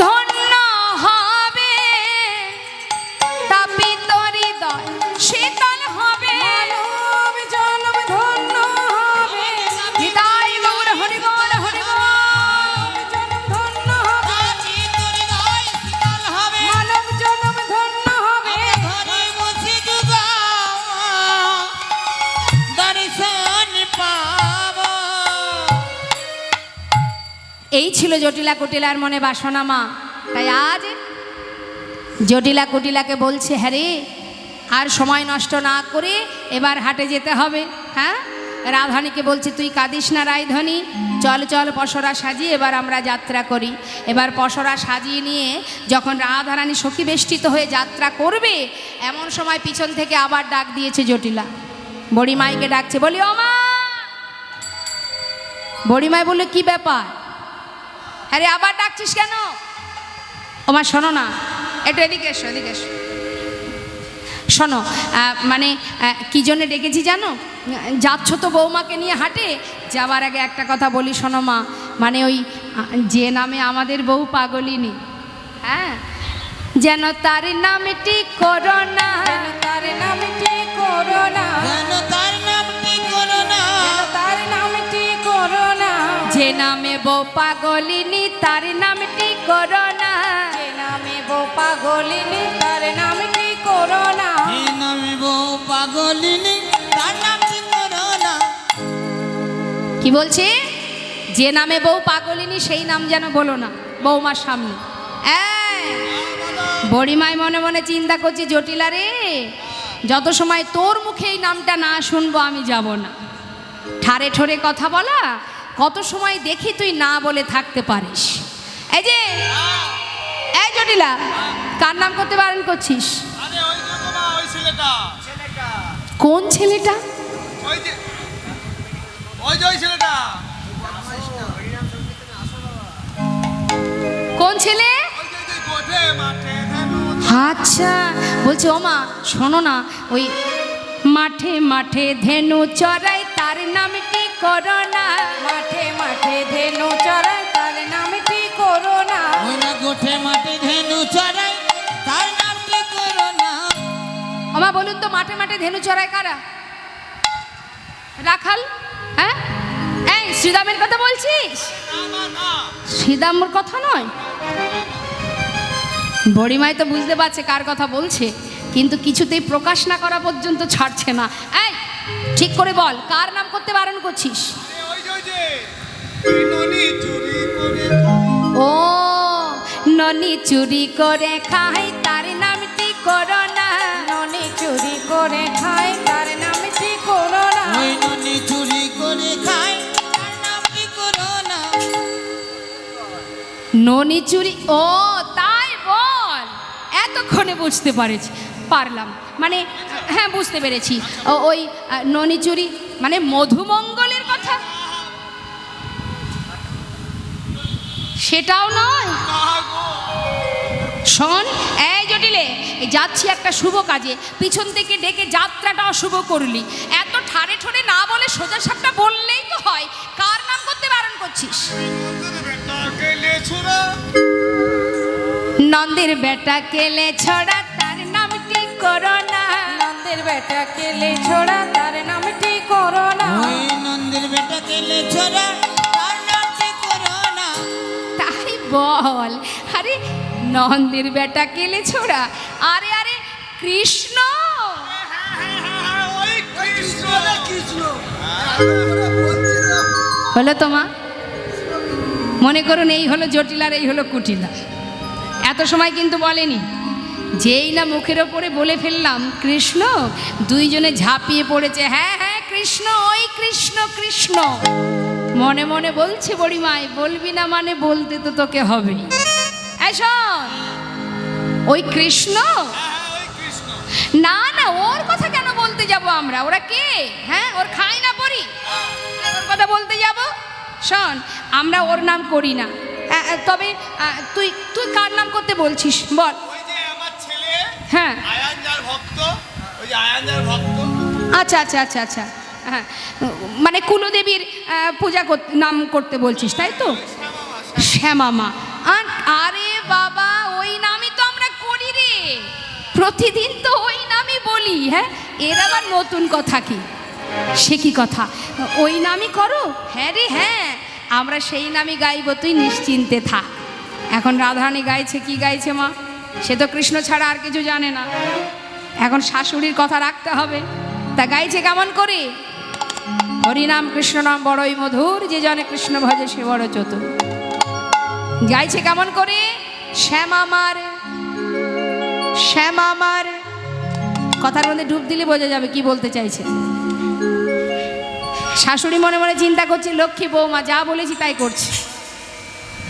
ধন্য হবে। তাপিত হৃদয় শীতল হবে। মানব জনম ধন্য হবে। নিতাই গৌর হরিবল হরিবল। জনম ধন্য হবে। মানব জনম ধন্য হবে। ঘরে বসে যুগ দর্শন পাব। এই ছিল জটিলা কুটিলার মনে বাসনা মা। তাই আজ জটিলা কুটিলাকে বলছে, হ্যাঁ রে, আর সময় নষ্ট না করে এবার হাটে যেতে হবে। হ্যাঁ, রাধারানীকে বলছে, তুই কাঁদিস না রায়ধনী, চল চল পসরা সাজিয়ে এবার আমরা যাত্রা করি। এবার পসরা সাজিয়ে নিয়ে যখন রাধারানী সখী বেষ্টিত হয়ে যাত্রা করবে, এমন সময় পিছন থেকে আবার ডাক দিয়েছে জটিলা। বড়িমাইকে ডাকছে, বলি ও মা। বড়িমাই বললো, কি ব্যাপার? আরে আবার ডাকছিস কেন? ও মা শোনো না, একটু এদিকে এসো, এদিকে এসো। শোনো, মানে কী জন্যে ডেকেছি জানো? যাচ্ছ তো বৌমাকে নিয়ে হাটে, যাবার আগে একটা কথা বলি শোনো মা। মানে ওই যে নামে আমাদের বউ পাগলিনী, হ্যাঁ, যেন তার নামটি করো না, যেন তার নামটি করো না, যেন তার নামটি করো না, যেন তার নামটি করো না, যে নামে বউ পাগলিনী তার নামটি করো না, যে নামে বউ পাগলিনী তার নামটি করো না। হে নামে বউ পাগলিনী তার নামটি করো না। কি বলছে? যে নামে বউ পাগলিনী সেই নাম যেন বলো না বৌমার সামনে। বড়িমাই মনে মনে চিন্তা করছে, জটিলা রে, যত সময় তোর মুখে এই নামটা না শুনবো আমি যাব না। ঠারে ঠোরে কথা বলা, কত সময় দেখি তুই না বলে থাকতে পারিস। এই যে, এই জটিলা, কার নাম করতে বারণ করছিস? আরে ওই যে গো মা, ওই ছেলেটা। কোন ছেলেটা? ওই যে ওই ছেলেটা। কোন ছেলে? ওই যে গোঠে মাঠে ধেনু। আচ্ছা, বলছে ও মা শোনো না, ওই মাঠে মাঠে ধেনু চড়াই তার নামটি করো না, মাঠে মাঠে ধেনু চড়াই তার নামটি করো না। ওই না গোঠে মাঠে ধেনু চড়াই তার নামটি করো না। ও মা বলুন তো, মাঠে মাঠে ধেনু চড়াই কারা? রাখাল? হ্যাঁ, এই শ্রীদামের কথা বলছিস? না মা না। শ্রীদামের কথা নয়। বড়িমাই তো বুঝতে পারছে কার কথা বলছে, কিন্তু কিছুতেই প্রকাশ না করা পর্যন্ত ছাড়ছে না। এই ঠিক করে বল, কার নাম করতে বারণ করছিস? আরে ওই যে ওই ননি চুরি করে। ও ননি চুরি করে খাই তার নামটি করো না, ননি চুরি করে খায় তার নামটি করো না। ওই ননি চুরি করে খায় তার নামটি করো না। ননি চুরি, ও তাই বল। এতক্ষণে বুঝতে পারলাম, মানে হ্যাঁ বুঝতে পেরেছি। ওই ননি চুরি মানে মধুমঙ্গলের কথা, সেটাও নয়। না গো। শোন, এই জটিলে, এই যাচ্ছি একটা শুভ কাজে, পিছন থেকে ডেকে যাত্রাটা অশুভ করলি। এত ঠাড়ে ঠোরে না বলে সোজা সাপটা বললেই তো হয়। কার নাম করতে বারণ করছিস? নন্দের বেটা গেলে ছোড়া। নন্দের বেটা কেলে ছড়া তার নামটি করো না, নন্দের বেটা কেলে ছোড়া তার নামটি করো না। ওই নন্দের বেটা গেলে ছড়া তার নামটি করো না। তাই বল। আরে নন্দের বেটা কেলে ছোড়া, আরে আরে কৃষ্ণ। ওই কৃষ্ণ কৃষ্ণ। হলো তোমা, মনে করুন এই হলো জটিলার, এই হলো কুটিলা। এত সময় কিন্তু বলেনি। যেই না মুখের ওপরে বলে ফেললাম কৃষ্ণ, দুইজনে ঝাঁপিয়ে পড়েছে, হ্যাঁ হ্যাঁ কৃষ্ণ, ওই কৃষ্ণ কৃষ্ণ। মনে মনে বলছে বড়িমাই, বলবি না মানে বলতে তো তোকে হবে। এই শোন, ওই কৃষ্ণ, ওই কৃষ্ণ। না না ওর কথা কেন বলতে যাব আমরা? ওরা কে? হ্যাঁ, ওর খাই না পড়ি, ওর কথা বলতে যাব? শোন, আমরা ওর নাম করি না। তবে তুই তুই কার নাম করতে বলছিস বল? ওই যে আমার ছেলে হ্যাঁ, আয়ান যার ভক্ত, ওই যে আয়ান যার ভক্ত। আচ্ছা আচ্ছা আচ্ছা আচ্ছা, হ্যাঁ, মানে কুলদেবীর পূজা নাম করতে বলছিস তাই তো? শ্যামা মা। আরে বাবা, ওই নামই তো আমরা করি রে, প্রতিদিন তো ওই নামই বলি। হ্যাঁ, এর আবার নতুন কথা কি? সে কি কথা? ওই নামই করো? হ্যাঁ রে হ্যাঁ, আমরা সেই নামই গাইব, তুই নিশ্চিন্তে থাক। এখন রাধারানী গাইছে, কি গাইছে মা? সে তো কৃষ্ণ ছাড়া আর কিছু জানে না। এখন শাশুড়ির কথা রাখতে হবে, তা গাইছে কেমন করে? হরিনাম কৃষ্ণ নাম বড়ই মধুর, যে জনে কৃষ্ণ ভজে সে বড় চতুর। গাইছে কেমন করে? শ্যামামার শ্যামামার, কথার মধ্যে ডুব দিলে বোঝা যাবে কি বলতে চাইছে। শাশুড়ি মনে মনে চিন্তা করছে, লক্ষ্মী বৌমা যা বলেছি তাই করছে।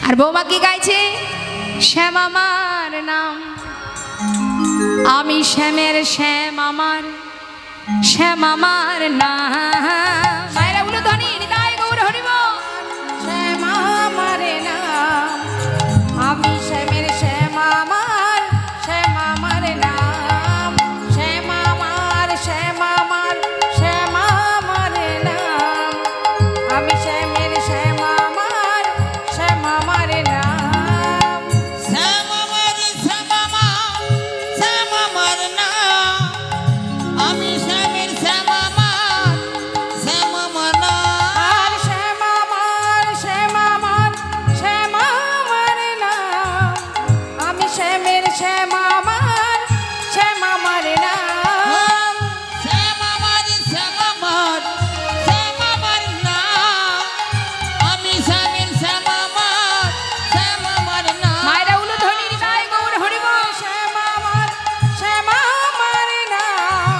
আর বৌমা কি গাইছে? শ্যাম আমার নাম, আমি শ্যামের শ্যাম আমার, শ্যাম আমার নাম। মায়েরা বলো ধনী নিতাই গৌর হরিব। শ্যাম আমার নাম, আমি শ্যামের শ্যাম আমার, শ্যাম আমার নাম। শ্যাম আমার, শ্যাম আমার, শ্যাম আমার নাম, আমি শ্যামের শ্যাম আমার, শ্যাম আমার নাম। শ্যাম আমার, শ্যাম আমার, শ্যাম আমার নাম। আমি শ্যামের শ্যাম আমার, শ্যাম আমার নাম। আর শ্যাম আমার, শ্যাম আমার, শ্যাম আমার নাম, আমি শ্যামের শ্যাম আমার, শ্যাম আমার নাম। শ্যাম আমার, শ্যাম আমার, শ্যাম আমার নাম। আমি শ্যামের শ্যাম আমার, শ্যাম আমার নাম। মায়েরা বলো ধনী নিতাই গৌর হরিব। শ্যাম আমার, শ্যাম আমার নাম,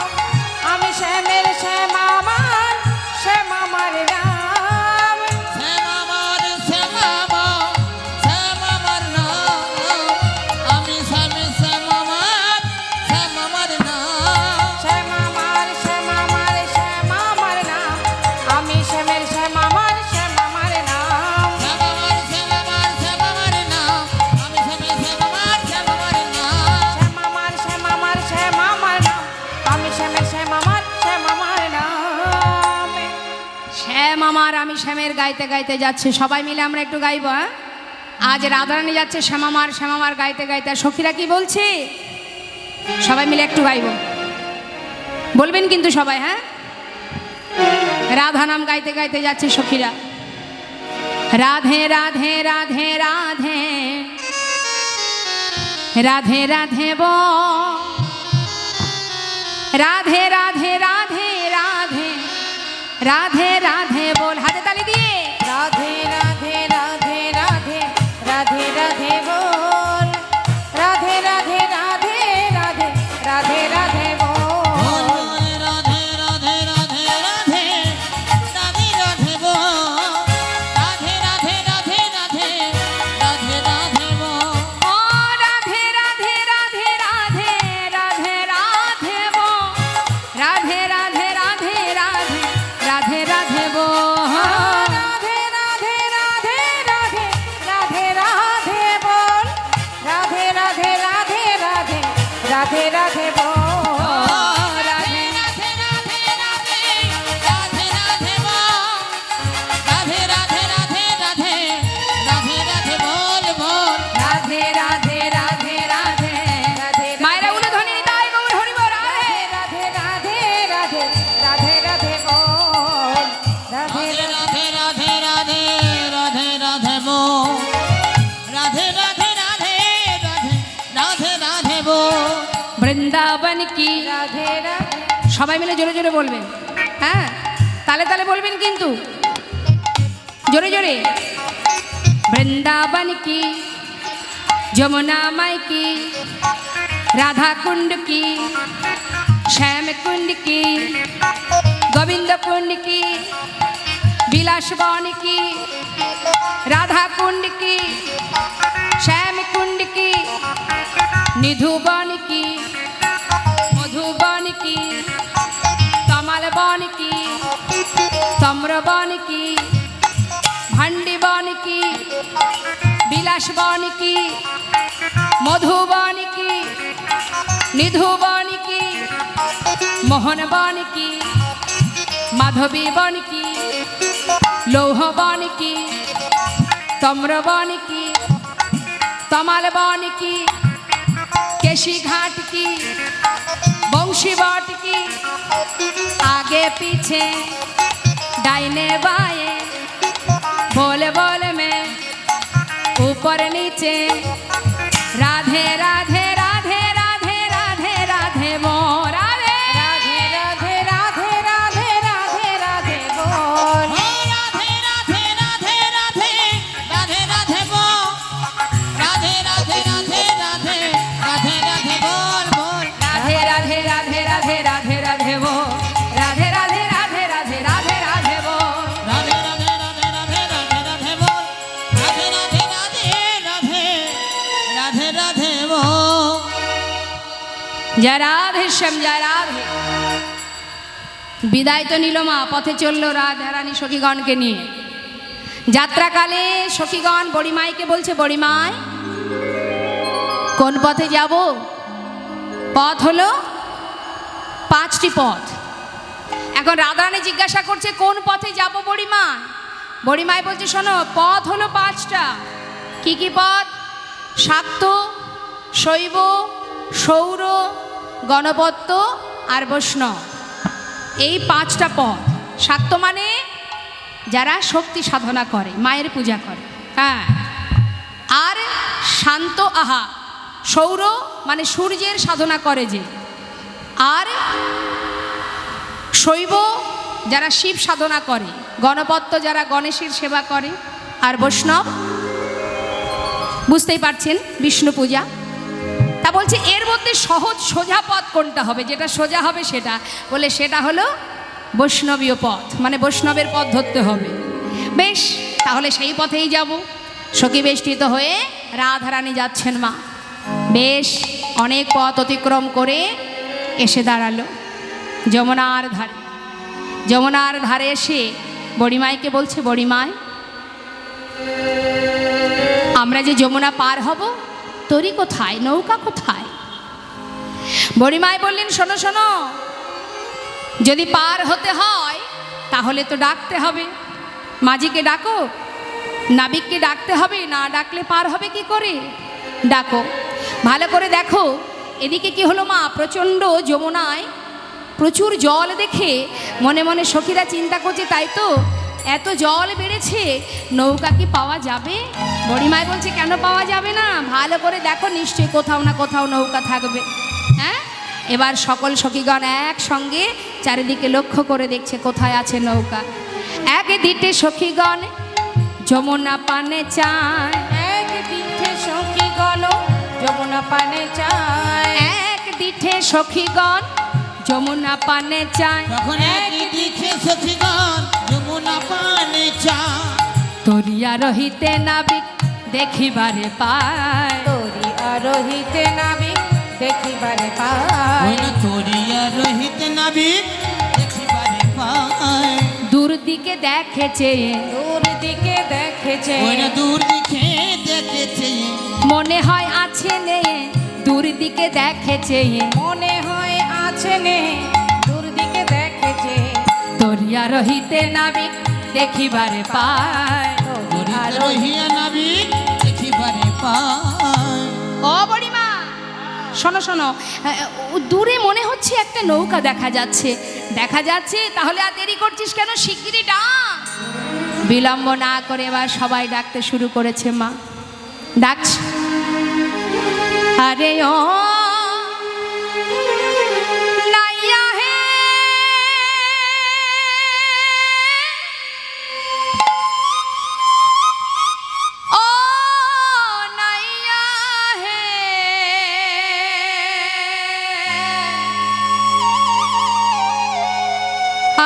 আমি শ্যামের শ্যাম আমার, শ্যাম আমার নাম। শ্যাম আমার, শ্যাম আমার, শ্যাম আমার নাম। আমি শ্যামের শ্যাম আমার, শ্যাম আমার নাম। শ্যাম আমার, শ্যাম আমার, শ্যাম আমার নাম, আমি শ্যামের শ্যাম আমার, শ্যাম আমার নাম। শ্যাম আমার, শ্যাম আমার, শ্যাম আমার নাম। আমি শ্যামের শ্যাম আমার, শ্যাম আমার নাম। শ্যাম আমার, শ্যাম আমার, শ্যাম আমার নাম, আমি শ্যামের শ্যাম আমার, শ্যাম আমার নাম। শ্যাম আমার আমি শ্যামের গাইতে গাইতে যাচ্ছে। সবাই মিলে আমরা একটু গাইবো। হ্যাঁ, আজ রাধারানী যাচ্ছে শ্যাম আমার গাইতে গাইতে। আর সখীরা কি বলছে? সবাই মিলে একটু গাইবো, বলবেন কিন্তু সবাই। হ্যাঁ, রাধা নাম গাইতে গাইতে যাচ্ছে সখীরা। রাধে রাধে রাধে রাধে রাধে রাধে বো, রাধে রাধে রাধে রাধে রাধে রাধে বল। হাতে তালি দিয়ে রাধে রাধে রাধে রাধে রাধে রাধে বল, রাধে রাধে রাধে রাধে রাধে রাধে বল। রাধে রাধে রাধে রাধে রাধে রাধে বো। রাধে রাধে রাধে রাধে রাধে রাধে বো। ও রাধে রাধে রাধে রাধে রাধে রাধে বো, রাধে রাধে রাধে রাধে রাধে রাধে বো। রাধে রাধে রাধে রাধে রাধে রাধে বল, রাধে রাধে রাধে রাধে রাধে রাধে বল। রাধে রাধে রাধে রাধে রাধে রাধে বো। রাধে রাধে রাধে রাধে রাধে রাধে বল বল। রাধে রাধে রাধে রাধে রাধে মায়েরা বলে ধনী নিতাই গৌর হরিব। রাধে রাধে রাধে রাধে রাধে রাধে বল, রাধে রাধে রাধে রাধে রাধে রাধে বো। রাধে রাধে রাধে রাধে রাধে রাধে বো। বৃন্দাবন কি। রাধে রাধে। সবাই মিলে জোরে জোরে বলবেন। হ্যাঁ, তালে তালে বলবেন কিন্তু জোরে জোরে। বৃন্দাবন की যমুনা माई की राधा कुंड की श्याम कुंड की गोविंद कुंड की विलास वन की राधा कुंड की श्याम कुंड की निधुवन की मधुबन की कमल बन की तम्रबन की भंडी बन की विलास बन की मधुबन की निधुबन की मोहन बन की माधवी बन की लौह बन की तम्रबन की तमाल बन की केशी घाट की बंशी बट की आगे पीछे दाहिने बाएं बोल बोल में ऊपर नीचे राधे राधे राधे राधे राधे राधे बो। राधे राधे राधे राधे राधे राधे राधे बोल। हो राधे राधे राधे राधे राधे राधे बो। राधे राधे राधे राधे राधे राधे बोल बोल। राधे राधे राधे राधे राधे राधे बो। राधे राधे राधे राधे राधे राधे बो। জয় রাধে শ্যাম, জয় রাধে। বিদায় তো নিল মা, পথে চললো রাধারানী সখীগণকে নিয়ে। যাত্রাকালে সখীগণ বড়িমাইকে বলছে, বড়িমাই কোন পথে যাব? পথ হলো 5টি পথ। এখন রাধারানী জিজ্ঞাসা করছে, কোন পথে যাব বড়িমা? বড়িমাই বলছে, শোনো, পথ হলো 5টা। কি কি পথ? শাক্ত, শৈব, সৌর, গণপত্য আর বৈষ্ণব। এই 5টা পথ। শাক্ত মানে যারা শক্তি সাধনা করে, মায়ের পূজা করে, হ্যাঁ। আর শান্ত আহা, সৌর মানে সূর্যের সাধনা করে যে। আর শৈব যারা শিব সাধনা করে, গণপত্য যারা গণেশের সেবা করে, আর বৈষ্ণব বুঝতেই পারছেন বিষ্ণু পূজা। তা বলছে এর মধ্যে সহজ সোজা পথ কোনটা হবে? যেটা সোজা হবে সেটা, বলে সেটা হলো বৈষ্ণবীয় পথ, মানে বৈষ্ণবের পথ ধরতে হবে। বেশ, তাহলে সেই পথেই যাব। সখী বেষ্টিত হয়ে রাধারানী যাচ্ছেন মা। বেশ অনেক পথ অতিক্রম করে এসে দাঁড়ালো যমুনার ধারে। যমুনার ধারে এসে বড়িমাইকে বলছে, বড়িমাই আমরা যে যমুনা পার হব, তরি কোথায়, নৌকা কোথায়? বড়িমাই বললেন, শোনো শোনো, যদি পার হতে হয় তাহলে তো ডাকতে হবে, মাঝিকে ডাকো, নাবিককে ডাকতে হবে, না ডাকলে পার হবে কি করে? ডাকো। ভালো করে দেখো এদিকে কি হলো মা, প্রচণ্ড যমুনায় প্রচুর জল দেখে মনে মনে সখীরা চিন্তা করছে, তাই তো এত জল বেড়েছে, নৌকা কি পাওয়া যাবে? বড়িমাই বলছে, কেন পাওয়া যাবে না? ভালো করে দেখো, নিশ্চয়ই কোথাও না কোথাও নৌকা থাকবে। হ্যাঁ, এবার সকল সখীগণ একসঙ্গে চারিদিকে লক্ষ্য করে দেখছে কোথায় আছে নৌকা। এক দিটে সখীগণ যমুনা পানে চায়, এক দিঠে সখীগণ যমুনা পানে চায়, এক দিঠে সখীগণ যমুনা পানে চায়, তখন একই দিকে সখীগণ যমুনা পানে চায়। তরিয়া রহিতে নাবিক দেখিবারে পায়, তোরি আরোহিতে নাবিক দেখিবারে পায়, ওই না তরিয়া রহিত নাবিক দেখিবারে পায়। দূর দিকে দেখেছে, দূর দিকে দেখেছে, ওই না দূর দিকে দেখেছে, মনে হয় আছে নেই, দূর দিকে দেখেছে, মনে হয় আছে নে, দূর দিকে দেখেছে, তরিয়া রহিতে নাবিক দেখিবারে পায়। তোরি আরোহিতে রহিয়া নাবিক দেখিবারে পায়। ও বড়িমা শোনো শোনো, দূরে মনে হচ্ছে একটা নৌকা দেখা যাচ্ছে, দেখা যাচ্ছে, তাহলে আর দেরি করছিস কেন? শিগগিরই ডাক। বিলম্ব না করে এবার সবাই ডাকতে শুরু করেছে মা। ডাকছে, আরে ও নাইয়া হে, ও নাইয়া হে,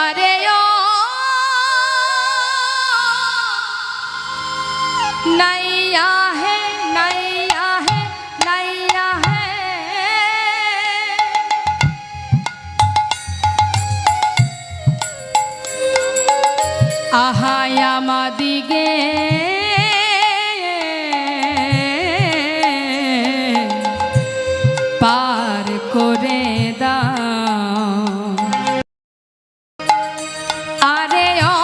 আরে ও নাইয়া হে, নাইয়া হে, নাইয়া হে। আহাই আমাদিগে পার করে দাও, আরে ও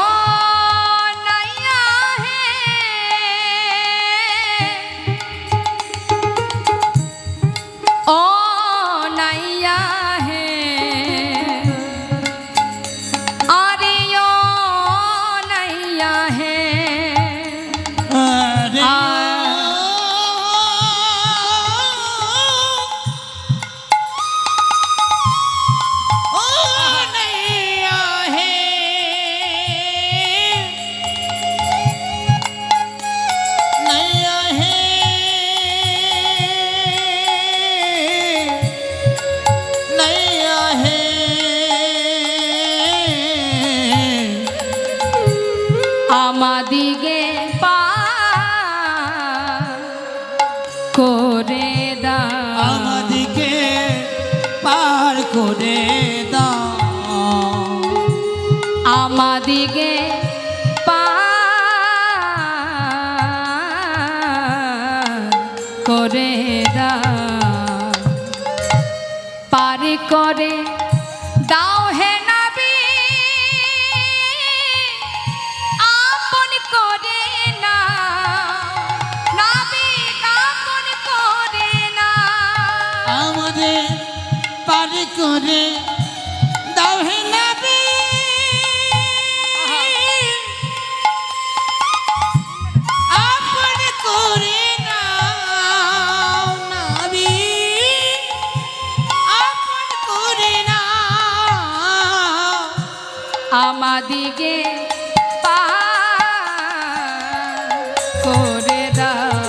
নাইয়া হে, ও নাইয়া হে, আরে ও নাইয়া হে। করে দাও, পার করে দাও হে নবী, আপন করে না নবী, আপন করে না। আমাদের পার করে দাও হে নবী, আপন করে নাও নবী, আপন করে নাও। আমাদিকে পার করে দাও,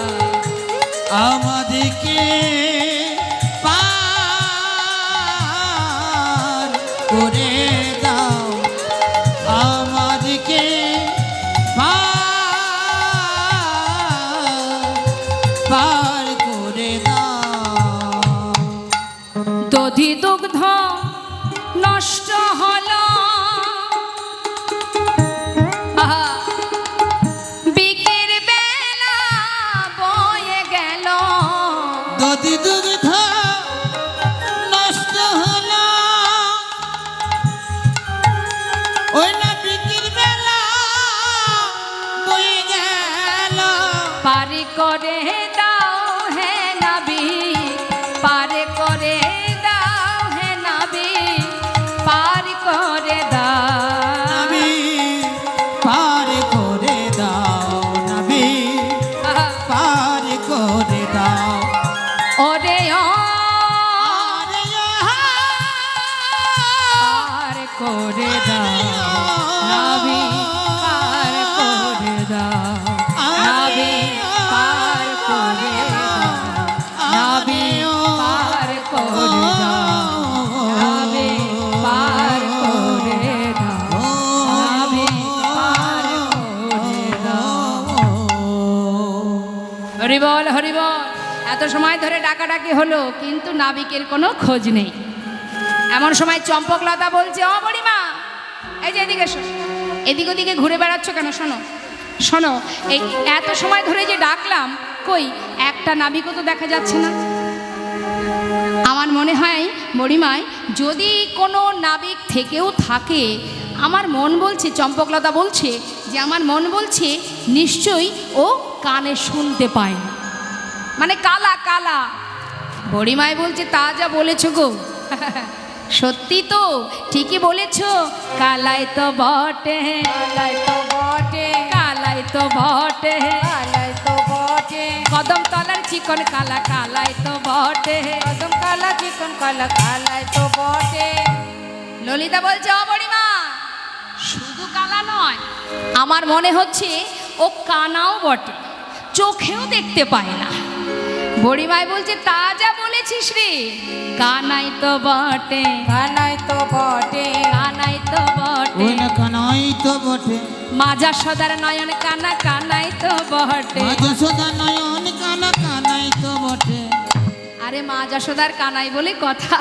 আমাদেরকে পার করে দাও, আমাদেরকে পার করে দাও। দধি দুগ্ধ নষ্ট হল, আহা, বিকের বেলা বয়ে গেল, দধি দুগ্ধ নষ্ট হলো, ওই না বিকেল বেলা বয়ে গেল। পারি করে দাও হে নবী, পারি করে দাও হে নবী, পারি করে দাও। নবী পার করে দাও, নবী আহা, পার করে দাও। ওরে ও আরে পার করে দাও নবী, পার করে দাও নবী, পার করে দাও নবী, পার করে দাও নবী, পার করে দাও নবী, পার করে দাও। হরি বল হরি বল। এত সময় ধরে ডাকাডাকি হলো কিন্তু নাবিকের কোনো খোঁজ নেই। এমন সময় চম্পকলতা বলছে, ও বুড়িমা, এই যে এদিকে এসো, এদিক ওদিকে ঘুরে বেড়াচ্ছ কেন? শোনো শোনো, এই এত সময় ধরে যে ডাকলাম, কই একটা নাবিকও তো দেখা যাচ্ছে না। আমার মনে হয় বুড়িমায় যদি কোনো নাবিক থেকেও থাকে, আমার মন বলছে, চম্পকলতা বলছে যে আমার মন বলছে নিশ্চয়ই ও কানে শুনতে পায় না, মানে কালা কালা। বুড়িমায় বলছে তা যা বলেছ গো, সত্যি তো, ঠিকই বলেছ, কালাই তো বটে, কালাই তো বটে, কালাই তো বটে, কালাই তো বটে, কদম তলার চিকন কালা, কালাই তো বটে। কদম কালা চিকন কালা, কালাই তো বটে। ললিতা বলছে, ও বুড়িমা, শুধু কালা নয়, আমার মনে হচ্ছে ও কানাও বটে, চোখেও দেখতে পায় না। বুড়িমায় বলছে তা যা বলেছিস রে, কানাই তো বটে, কালাই তো বটে, কানাই তো বটে, ওই না কানাই তো বটে, মাজা সদার নয়ন কানা, কানাই তো বটে। মা যশোদা নয়ন কানা, কানাই তো বটে। আরে মা যশোদার কানাই বলে কথা,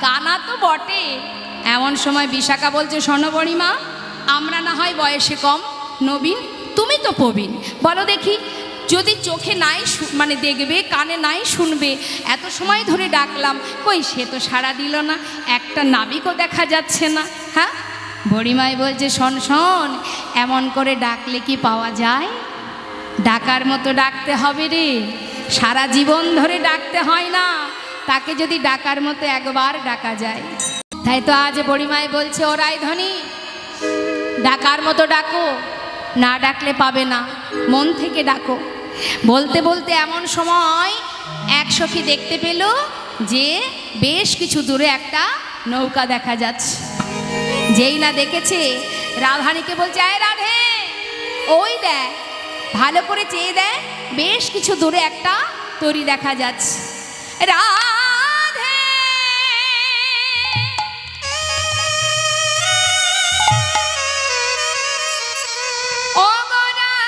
কানা তো বটে। এমন সময় বিশাখা বলছে, শোনো বুড়িমা, আমরা না হয় বয়সে কম, নবীন, তুমি তো প্রবীণ, বলো দেখি, যদি চোখে নাই মানে দেখবে, কানে নাই শুনবে, এত সময় ধরে ডাকলাম, কই সে তো সাড়া দিল না, একটা নাবিকও দেখা যাচ্ছে না। হ্যাঁ, বুড়িমাই বলছে, শোন শোন, এমন করে ডাকলে কি পাওয়া যায়? ডাকার মতো ডাকতে হবে রে, সারা জীবন ধরে ডাকতে হয় না, তাকে যদি ডাকার মতো একবার ডাকা যায়। তাই তো আজ বুড়িমাই বলছে, ও রায়ধনী, ডাকার মতো ডাকো, না ডাকলে পাবে না, মন থেকে ডাকো। বলতে বলতে এমন সময় এক সখী দেখতে পেল যে বেশ কিছু দূরে একটা নৌকা দেখা যাচ্ছে। যেই না দেখেছে, রাধানীকে বলছে, আয় রাধে, ওই দেখ, ভালো করে চেয়ে দেয়, বেশ কিছু দূরে একটা তরী দেখা যাচ্ছে। রাধে, ও গো রাধে,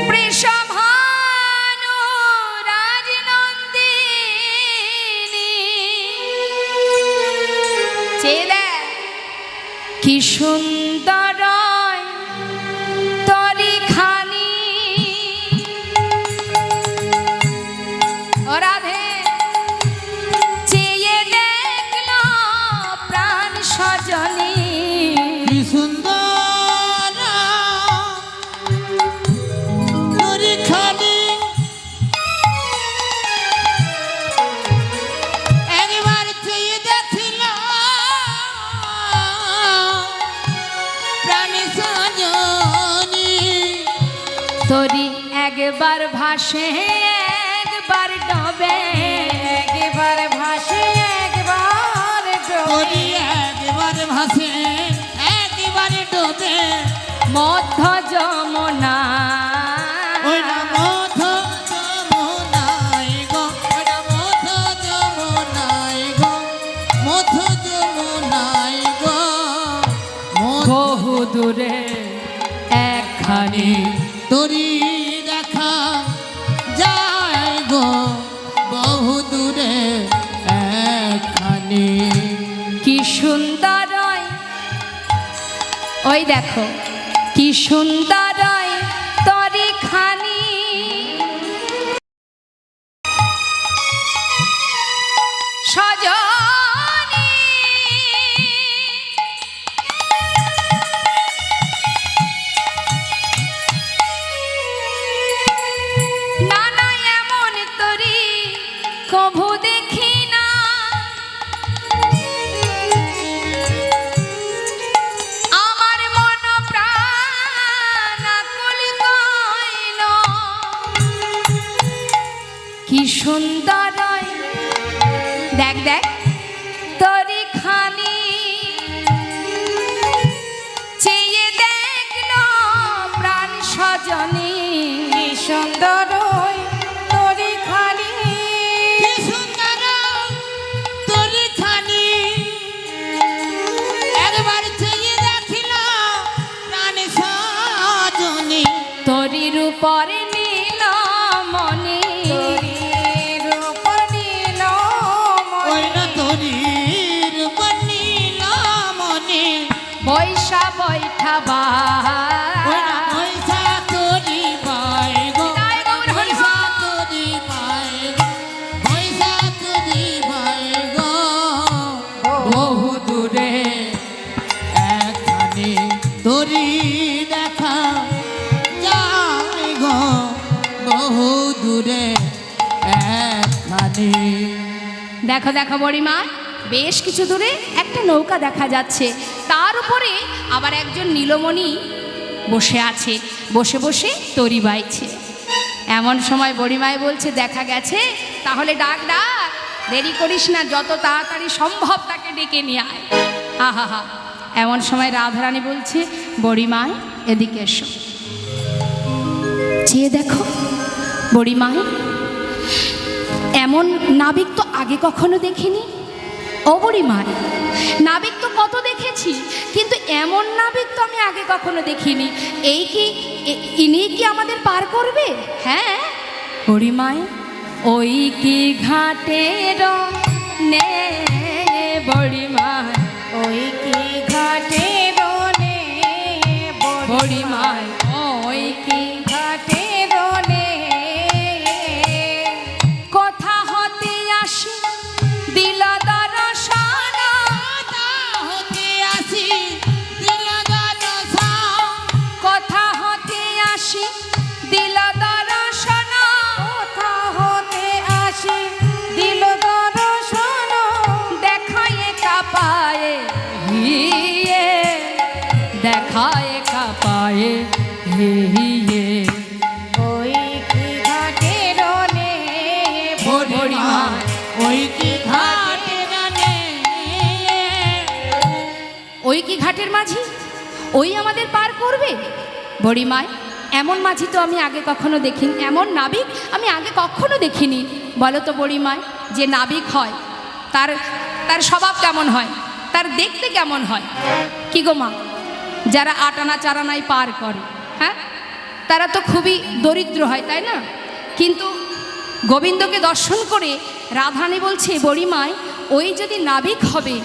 বৃষভানু রাজনন্দিনী, চেয়ে দেখ কি সুন্দর কি সুন্দর তরি খালি একবার চেয়ে দেখিল প্রাণী সজনী তরি একবার ভাসে একবার ডবে, একবার ভাসে একবার তরি ডোবে, একবার ভাসে একবার ডোবে মধ্য যমুনা। ওই না মধ যমুনায় গো, ওই না মধ যমুনায় গো, মধ যমুনায় গো, মধু বহু দূরে একখানি তরি দেখা যায় গো বহু দূরে একখানি। কি সুন্দর ওই দেখো কি সুন্দর তরি খানি, সজনী না না এমন তরি কভু দেখি না, আমার মন প্রাণ আকুল কইল। কি সুন্দর দেখ দেখ তরি খানি, চেয়ে দেখলো প্রাণ সজনী। কি সুন্দর ওই তরি খালি, কি সুন্দর তরি খানি একবার চেয়ে দেখিল প্রাণ সজনী তরির উপরে নীলমণি, তরির উপর ওই না নীলমণি, তরির বনীলমণি বৈশা বৈঠা বা ওই না পয়সা তরি পাই গো, জয় গৌর হরি পয়সা তরি পাই গো, পয়সা তরি পাই গো বহু দূরে একখানি তরি দেখা যায় গো বহু দূরে একখানি। দেখো দেখো বড়িমা, বেশ কিছু দূরে একটা নৌকা দেখা যাচ্ছে, তার উপরে আবার একজন নীলমণি বসে আছে, বসে বসে তরি বাইছে। এমন সময় বড়িমাই বলছে দেখা গেছে, তাহলে ডাক ডাক, দেরি করিস না, যত তাড়াতাড়ি সম্ভব তাকে ডেকে নিয়ে আয়। আহা হা, এমন সময় রাধারানী বলছে বড়িমাই এদিকে এসো। চেয়ে দেখো বড়িমাই, এমন নাবিক তো আগে কখনো দেখিনি। ও বুড়িমার, নাবিক তো কত দেখেছি, কিন্তু এমন নাবিক তো আমি আগে কখনো দেখিনি। এই কি ইনি কি আমাদের পার করবে? হ্যাঁ বুড়িমাই, ওই কি ঘাটের নে বড়িমাই, ওই কি ঘাটের নে বড়িমাই, ওই কি ঘাটের নে কথা হতে আসি দিল দর্শন, হতে আসি দিল দর্শন, কথা হতে আসি দিল দর্শন, কোথা হতে আসি দিল দর্শন, দেখায় কাপায়ে হিয়ে, দেখায় কাপায়ে হিয়ে। ওই কি ঘাটের নে বড়িমাই ওই কি ঘাটের নে, ওই কি ঘাটের মাঝি, ওই আমাদের পার করবে? বড়িমাই, এমন মাঝি তো আমি আগে কখনো দেখিনি, এমন নাবিক আমি আগে কখনো দেখিনি। বলো তো বড়িমাই, যে নাবিক হয় তার তার স্বভাব কেমন হয়, তার দেখতে কেমন হয়? কি গো মা, যারা আটানা চারানায় পার করে, হ্যাঁ, তারা তো খুবই দরিদ্র হয়, তাই না? কিন্তু গোবিন্দকে দর্শন করে রাধারানী বলছে বড়িমাই, ওই যদি নাবিক হবে,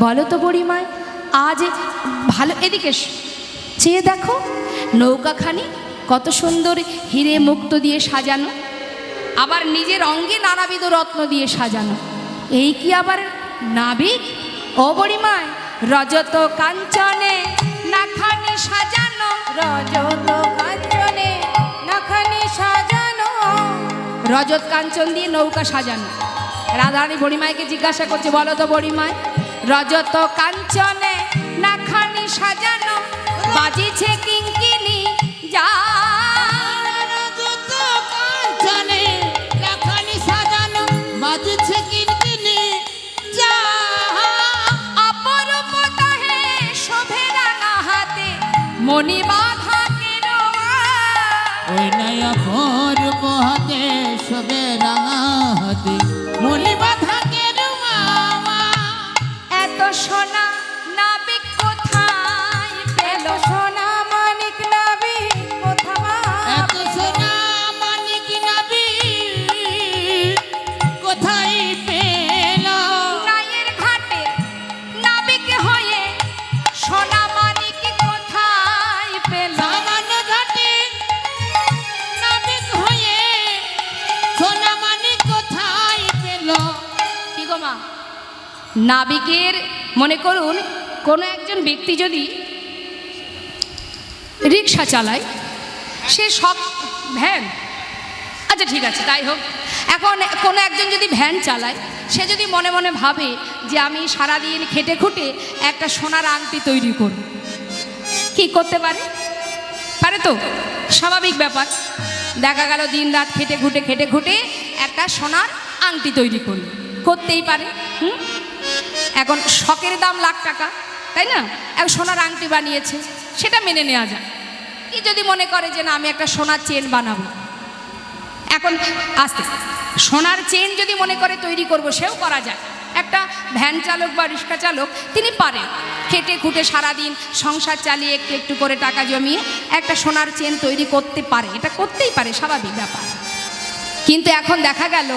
বলো তো বড়িমাই, আজ ভালো, এদিকে এসো, চেয়ে দেখো নৌকাখানি কত সুন্দর হিরে মুক্ত দিয়ে সাজানো, আবার নিজের অঙ্গে নানাবিধ রত্ন দিয়ে সাজানো। এই কি আবার নাবিক? ও বড়িমাই, রজত কাঞ্চনে রজত কাঞ্চনে নাখানি সাজানো। রজত কাঞ্চন দিয়ে নৌকা সাজানো। রাধারানী বড়িমাইকে জিজ্ঞাসা করছে, বলো তো বড়িমাই, রজত কাঞ্চনে নাখানি সাজানো, বাজিছে কিঙ্কিনি যা। রজত কাঞ্চনে নাখানি সাজানো, বাজিছে কিঙ্কিনি যা। অপরূপ তাহে শোভে রাঙা হাতে, মণি বাঁধা কেরোয়া। ওই নয়া ভোর বহাতে শোভে রাঙা হাতে, মনি বাঁধা কেরুয়া। এত সোনা নাবিক কোথায় পেল? এত সোনা মানিক নাবিক কোথায় এত সোনা মানিক নাবি কোথায় পেল? নায়ের ঘাটে নাবিক হয়ে সোনা মানিক কোথায় পেল? সামান্য ঘাটে নাবিক হয়ে সোনা মানিক কোথায় পেল? কি গো মা, নাবিকের মনে করুন কোনো একজন ব্যক্তি যদি রিক্সা চালায়, সে সব ভ্যান, আচ্ছা ঠিক আছে তাই হোক, এখন কোনো একজন যদি ভ্যান চালায়, সে যদি মনে মনে ভাবে যে আমি সারাদিন খেটে খুঁটে একটা সোনার আংটি তৈরি করব, কি করতে পারে? পারে তো, স্বাভাবিক ব্যাপার। দেখা গেল দিন রাত খেটে খুঁটে একটা সোনার আংটি তৈরি করলো, করতেই পারে। এখন শখের দাম লাখ টাকা, তাই না? এক সোনার আংটি বানিয়েছে, সেটা মেনে নেওয়া যায়। কি যদি মনে করে যে না আমি একটা সোনার চেন বানাবো, এখন আস্তে সোনার চেন যদি মনে করে তৈরি করব, সেও করা যায়। একটা ভ্যান চালক বা রিক্সা চালক তিনি পারেন খেটে খুঁটে সারাদিন সংসার চালিয়ে একটু একটু করে টাকা জমিয়ে একটা সোনার চেন তৈরি করতে পারে, এটা করতেই পারে, স্বাভাবিক ব্যাপার। কিন্তু এখন দেখা গেল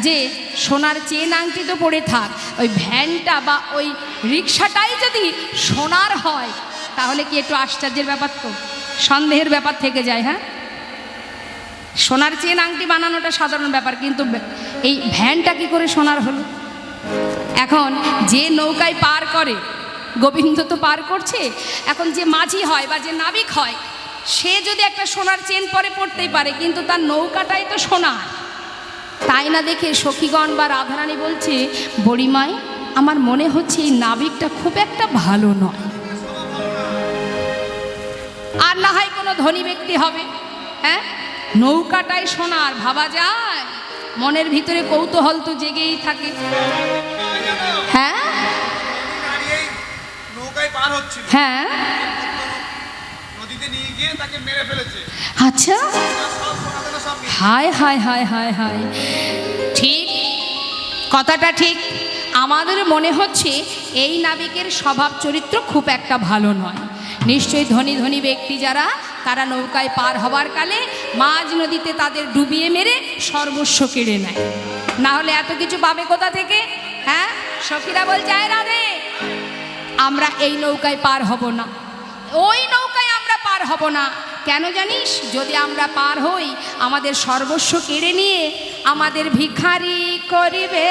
যে সোনার চেন আংটি তো পড়ে থাক, ওই ভ্যানটা বা ওই রিক্সাটাই যদি সোনার হয়, তাহলে কি একটু আশ্চর্যের ব্যাপার, তো সন্দেহের ব্যাপার থেকে যায়। হ্যাঁ, সোনার চেন আংটি বানানোটা সাধারণ ব্যাপার, কিন্তু এই ভ্যানটা কি করে সোনার হলো? এখন যে নৌকায় পার করে, গোবিন্দ তো পার করছে, এখন যে মাঝি হয় বা যে নাবিক হয়, সে যদি একটা সোনার চেন পরে পড়তেই পারে, কিন্তু তার নৌকাটাই তো সোনার। তাই না দেখে সখীগণ বা রাধারানী বলছে, বড়িমাই আমার মনে হচ্ছে এই নাবিকটা খুব একটা ভালো নয়। আর না হয় কোনো ধনী ব্যক্তি হবে, হ্যাঁ, নৌকাটাই সোনার, ভাবা যায়? মনের ভিতরে কৌতূহল তো জেগেই থাকে। হ্যাঁ দাঁড়িয়েই নৌকায় পার হচ্ছিল, হ্যাঁ, নদীতে নিয়ে গিয়ে তাকে মেরে ফেলেছে। আচ্ছা, তার সব সোনা দানা সব নিয়ে। হায় হায় হায় হায় হায়, ঠিক কথাটা ঠিক। আমাদের মনে হচ্ছে এই নাবিকের স্বভাব চরিত্র খুব একটা ভালো নয়। নিশ্চয়ই ধনী ধনী ব্যক্তি যারা, তারা নৌকায় পার হবার কালে মাঝ নদীতে তাদের ডুবিয়ে মেরে সর্বস্ব কেড়ে নেয়, না হলে এত কিছু পাবে কোথা থেকে? হ্যাঁ, সখীরা বলছে, আয় রাধে, আমরা এই নৌকায় পার হব না, ওই নৌকায় আমরা পার হব না। কেন জানিস? যদি আমরা পার হই, আমাদের সর্বস্ব কেড়ে নিয়ে আমাদের ভিখারি করিবে,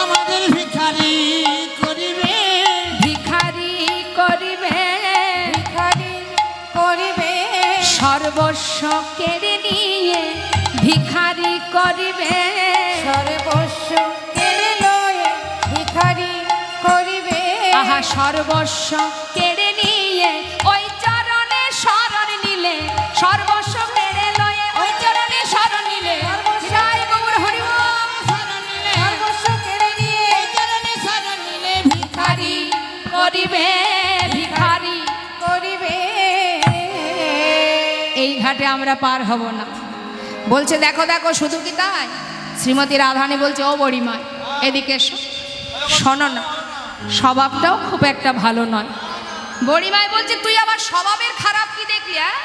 আমাদের ভিখারি করিবে, ভিখারি করিবে, ভিখারি করিবে। সর্বস্ব কেড়ে নিয়ে ভিখারি করিবে। সর্বস্ব কেড়ে লয়ে ভিখারি করিবে। আহা, সর্বস্ব কেড়ে নিয়ে ওই চরণে শরণ নিলে, সর্বস্ব কেড়ে লয়ে ওই চরণে শরণ নিলে, জয় গৌর হরি বল। শরণ নিলে, সর্বস্ব কেড়ে নিয়ে চরণে শরণ নিলে ভিখারি করিবে, ভিখারি। করিবে। এই ঘাটে আমরা পার হব না। বলছে দেখো দেখো, শুধু কি তাই? শ্রীমতী রাধারানী বলছে, ও বড়িমা এদিকে এসো, শোনো না, স্বভাবটাও খুব একটা ভালো নয়। বড়িমাই বলছে, তুই আবার স্বভাবের খারাপ কি দেখলি? হ্যাঁ,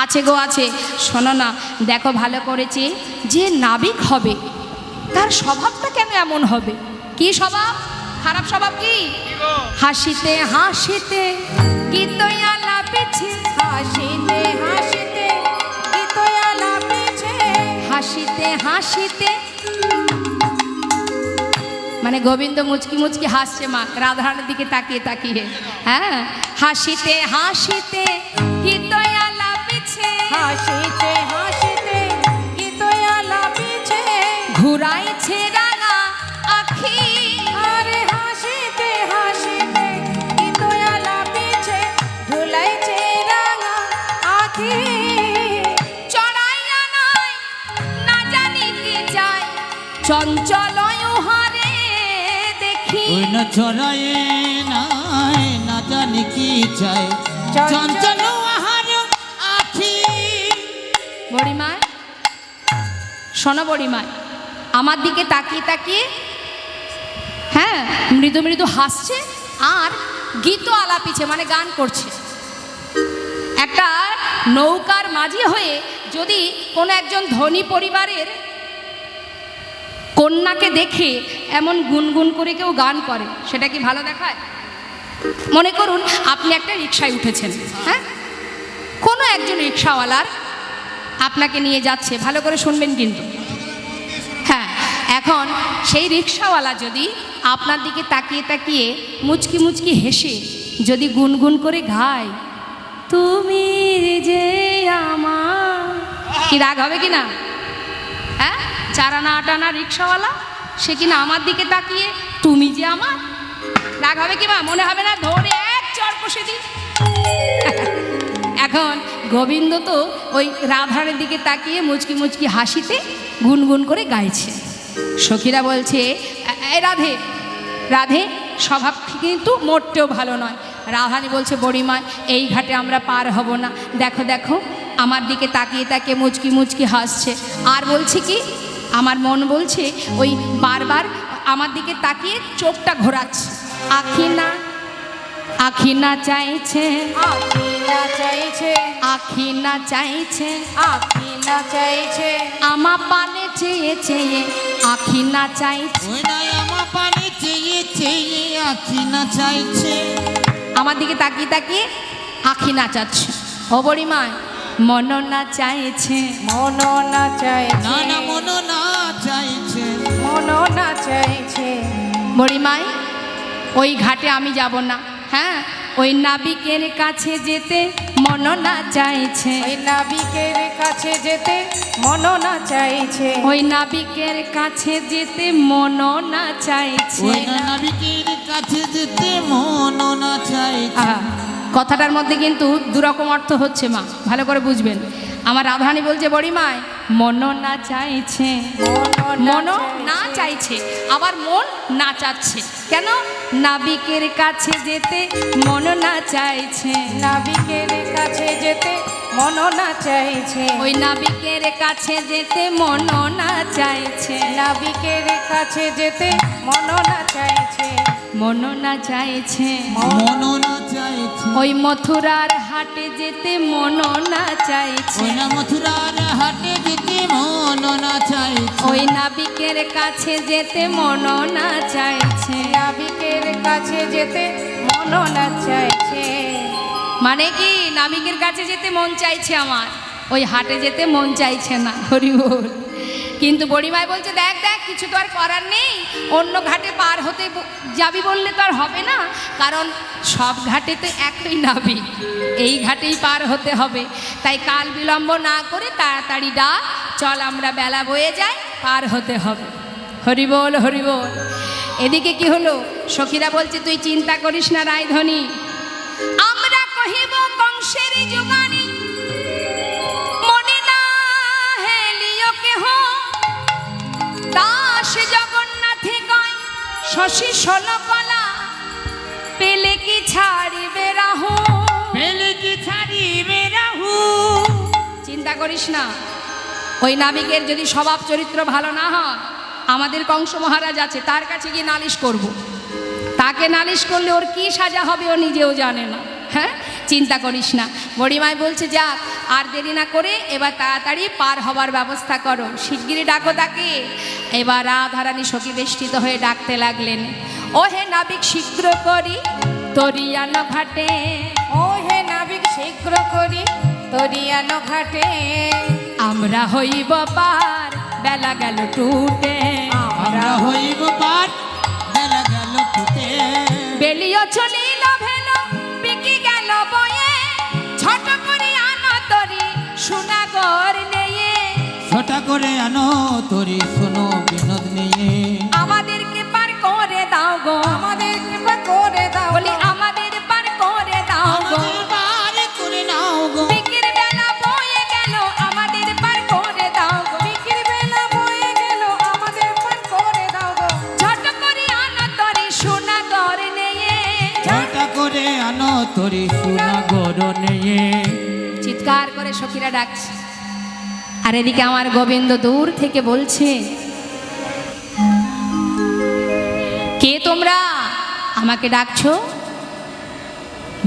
আছে গো আছে, শোনো না, দেখো ভালো করেছে, যে নাবিক হবে তার স্বভাবটা কেন এমন হবে? কি স্বভাব? খারাপ স্বভাব কি? হাসিতে হাসিতে গীতয়া লাপেছে, হাসিতে হাসিতে গীতয়া লাপেছে। হাসিতে হাসিতে মানে গোবিন্দ মুচকি মুচকি হাসছে মা রাধারানীর দিকে তাকিয়ে তাকিয়ে। হ্যাঁ, হাসিতে হাসিতে গীতয়ালা পিছে, হাসিতে হাসিতে গীতয়ালা পিছে, ঘুরাইছে রাঙা আখি। আরে হাসিতে হাসিতে গীতয়ালা পিছে, ঢুলাইছে রাঙা আখি। চড়াইয়া নাই না জানি কি চাই, চঞ্চল উহারে দেখি। ওই না চড়ায়ে নাই না জানি কি চাই, চঞ্চল আহার আখি। বড়িমায়, শোনো বড়িমায়, আমার দিকে তাকিয়ে তাকিয়ে হ্যাঁ মৃদু মৃদু হাসছে আর গীত আলাপিছে, মানে গান করছে। একটা নৌকার মাঝি হয়ে যদি কোনো একজন ধনী পরিবারের কন্যাকে দেখে এমন গুনগুন করে কেউ গান করে, সেটা কি ভালো দেখায়? মনে করুন আপনি একটা রিকশায় উঠেছেন, হ্যাঁ, কোনো একজন রিকশাওয়ালার আপনাকে নিয়ে যাচ্ছে, ভালো করে শুনবেন কিন্তু। হ্যাঁ, এখন সেই রিকশাওয়ালা যদি আপনার দিকে তাকিয়ে তাকিয়ে মুচকি মুচকি হেসে যদি গুনগুন করে গায়, তুমি যে আমার, কি রাগ হবে কি না? হ্যাঁ, 4 আনা 8 আনা রিকশাওয়ালা সে কিনা আমার দিকে তাকিয়ে তুমি যে আমার, রাগ হবে কি মা? মনে হবে না ধরে এক চড় কষে দিই? এখন গোবিন্দ তো ওই রাধার দিকে তাকিয়ে মুচকি মুচকি হাসিতে গুনগুন করে গাইছে। সখীরা বলছে, এই রাধে রাধে স্বভাব কিন্তু মোটেও ভালো নয়। রাধানী বলছে, বড়িমা এই ঘাটে আমরা পার হব না, দেখো দেখো আমার দিকে তাকিয়ে তাকিয়ে মুচকি মুচকি হাসছে। আর বলছে কি, আমার মন বলছে ওই বারবার আমার দিকে তাকিয়ে চোখটা ঘোরাচ্ছে। আখি না চাইছে, আখি না চাইছে, আখি না চাইছে, আখি না চাইছে, আমা পানে চেয়ে চেয়ে আখি না চাইছে। ওই না আমার পানে চেয়ে চেয়ে আখি না চাইছে। আমার দিকে তাকিয়ে তাকিয়ে আখি না চাচ্ছে। ও বড়িমা, মন না চাইছে, মন না চাইছে, না না মন না চাইছে। মন না চাইছে। বড়িমাই ওই ঘাটে আমি যাব না। হ্যাঁ, ওই নাবিকের কাছে যেতে মন না চাইছে, ওই নাবিকের কাছে যেতে মন না চাইছে, ওই নাবিকের কাছে যেতে মন না চাইছে। ওই না নাবিকের কাছে যেতে মন না চাইছে। আহা, কথাটার মধ্যে কিন্তু দুরকম অর্থ হচ্ছে মা, ভালো করে বুঝবেন। আমার রাধারানী বলছে, বড়িমায় মন না চাইছে, মন না চাইছে, আবার মন না চাচ্ছে। কেন? নাবিকের কাছে যেতে মন না চাইছে, নাবিকের কাছে যেতে মন না চাইছে, ওই নাবিকের কাছে যেতে মন না চাইছে, নাবিকের কাছে যেতে মন না চাইছে, মন না চাইছে, মন না চাইছে। ওই মথুরার হাটে যেতে মন না চাইছে, ওই না মথুরার হাটে যেতে মন না চাইছে। ওই নাবিকের কাছে যেতে মন না চাইছে। নাবিকের কাছে যেতে মন না চাইছে। মানে কি, নাবিকের কাছে যেতে মন চাইছে আমার, ওই হাটে যেতে মন চাইছে না। হরি বল। কিন্তু বড়িমাই বলছে, দেখ দেখ কিছু তো আর করার নেই, অন্য ঘাটে পার হতে যাবি বললে তো আর হবে না, কারণ সব ঘাটে তো একই নাবিক, এই ঘাটেই পার হতে হবে। তাই কাল বিলম্ব না করে তাড়াতাড়ি ডাক, চল আমরা বেলা বয়ে যাই, পার হতে হবে। হরি বল হরি বল। এদিকে কি হলো? সখীরা বলছে, তুই চিন্তা করিস না রায়ধনী, আমরা কহিব কংসের যুগানি, মনে না হেলিও কেহ, দাস জগন্নাথে কয় শশী ষোলকলা, পেলে কি ছাড়িবে রাহু, পেলে কি ছাড়িবে রাহু। চিন্তা করিস না। ওই নাবিকের যদি স্বভাব চরিত্র ভালো না হয়, আমাদের কংস মহারাজ আছে, তার কাছে গিয়ে নালিশ করব। তাকে নালিশ করলে ওর কি সাজা হবে ও নিজেও জানে না। হ্যাঁ, চিন্তা করিস না। বড়িমাই বলছে, যাক আর দেরি না করে এবার তাড়াতাড়ি পার হবার ব্যবস্থা করো, শিগগিরই ডাকো তাকে। এবার রাধারানী সখী বেষ্টিত হয়ে ডাকতে লাগলেন, ও হে নাবিক শীঘ্র করি তরিয়ানো ঘাটে, ও হে নাবিক শীঘ্র করি তরিয়ানো ঘাটে, আমরা হইব পার বেলা গেল টুটে, আমরা হইব পার ছুতে বেলিও চলিল ভেল বিকি গেল বয়ে ছোট করে আনো তরি সোনাগর নেয়ে ছোটা করে আনো তোরি শোনো বিনোদ নিয়ে আমাদেরকে পার করে দাও গো আমাদের কৃপা করে দাও বলি আমাদের পার করে দাও গো আমাদের বাড়ি করে নাও গো বিকির বেলা বয়ে গেল আমাদের পার করে দাও গো বিকির বেলা বয়ে গেল আমাদের পার করে দাও গো ছোট করে আনো তরি সোনাগর নেয়ে ছোটা করে আনো তোরি সোনা গড় নিয়ে চিৎকার করে সখীরা ডাকছে আর এদিকে আমার গোবিন্দ দূর থেকে বলছে কে তোমরা আমাকে ডাকছো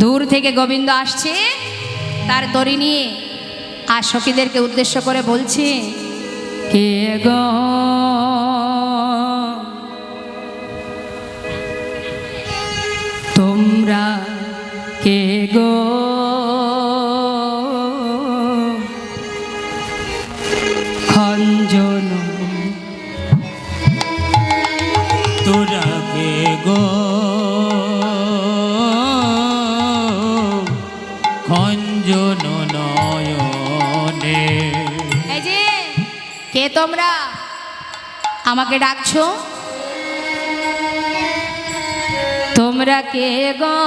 দূর থেকে গোবিন্দ আসছে তার তরি নিয়ে আর সখীদেরকে উদ্দেশ্য করে বলছে কে গো তোমরা কে গো খঞ্জন তোরা কে গো খঞ্জন নয়নে এই যে কে তোমরা আমাকে ডাকছো তোমরা কে গো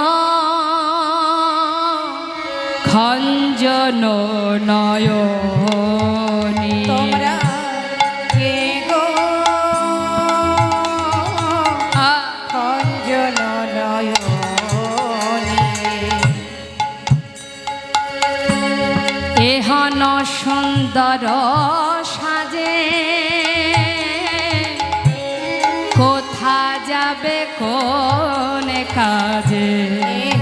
খঞ্জন নয়নী তোমরা কে গো খঞ্জন নয়নী এহন সুন্দর সাজে কোথা যাবে কোন কাজে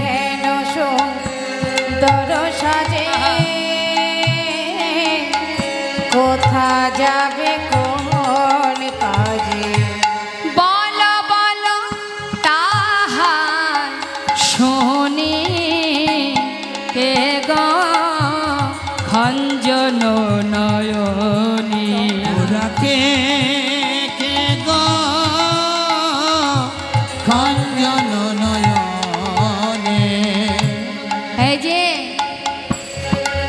হেন সুন্দর সাজে কোথা যাবে কোন কাজে বলো বলো তাহার শুনি কে গো খঞ্জন নয়নী তোরা কে গো খঞ্জন নয়নে এই যে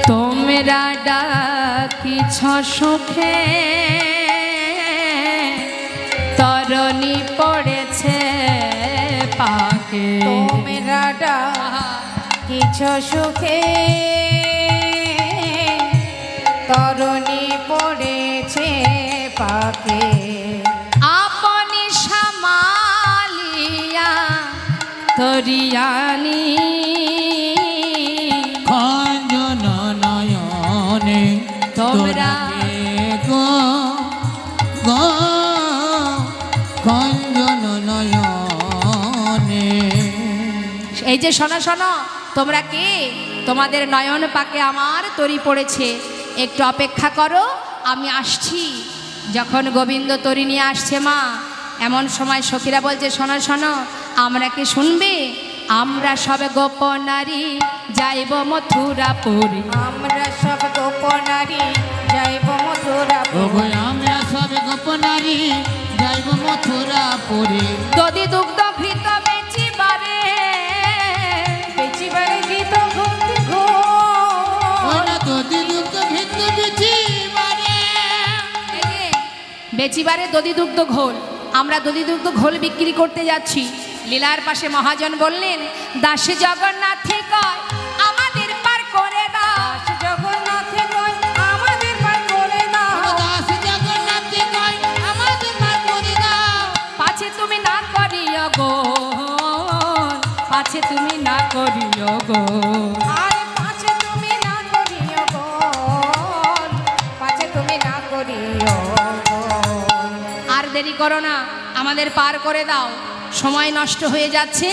তোমরা ডাকিছ সুখে তরণী পড়েছে পাকে তোমরা কিছু সুখে তরুণী পড়েছে পাকে আপনি সামালিয়া তরিয়ানি খঞ্জন নয়নে তোমরা কে গো গো খঞ্জন নয়নে এই যে শোনো শোনো তোমরা কে তোমাদের নয়ন পাকে আমার তরি পড়েছে একটু অপেক্ষা করো আমি আসছি যখন গোবিন্দ তরি নিয়ে আসছে মা এমন সময় সখীরা বলছে শোনো শোনো আমরা কি শুনবে আমরা সব গোপনারী যাইব মথুরাপুরী আমরা সব গোপনারী যাইব মথুরাপুর আমরা সব গোপনারী যাইব মথুরাপুরী দধি দুগ্ধ ঘৃত বেচিবারে বেচিবারে গীত ভক্তি ওনা তো দিলুক ভিত বিচিবারে এই যে, বেচিবারে দধি দুগ্ধ ঘোল আমরা দধি দুগ্ধ ঘোল বিক্রি করতে যাচ্ছি লীলার পাশে মহাজন বললেন দাসী জগন্নাথে কয় আমাদের পার করে দাও জগন্নাথে কয় আমাদের পার করে দাও দাস জগন্নাথে কয় আমাদের পার করে দাও পাছে তুমি না করিও গো পাছে তুমি না করিও গো আর পাছে তুমি না করিও গোল পাছে তুমি না করিও গোল আর দেরি করো না আমাদের পার করে দাও সময় নষ্ট হয়ে যাচ্ছে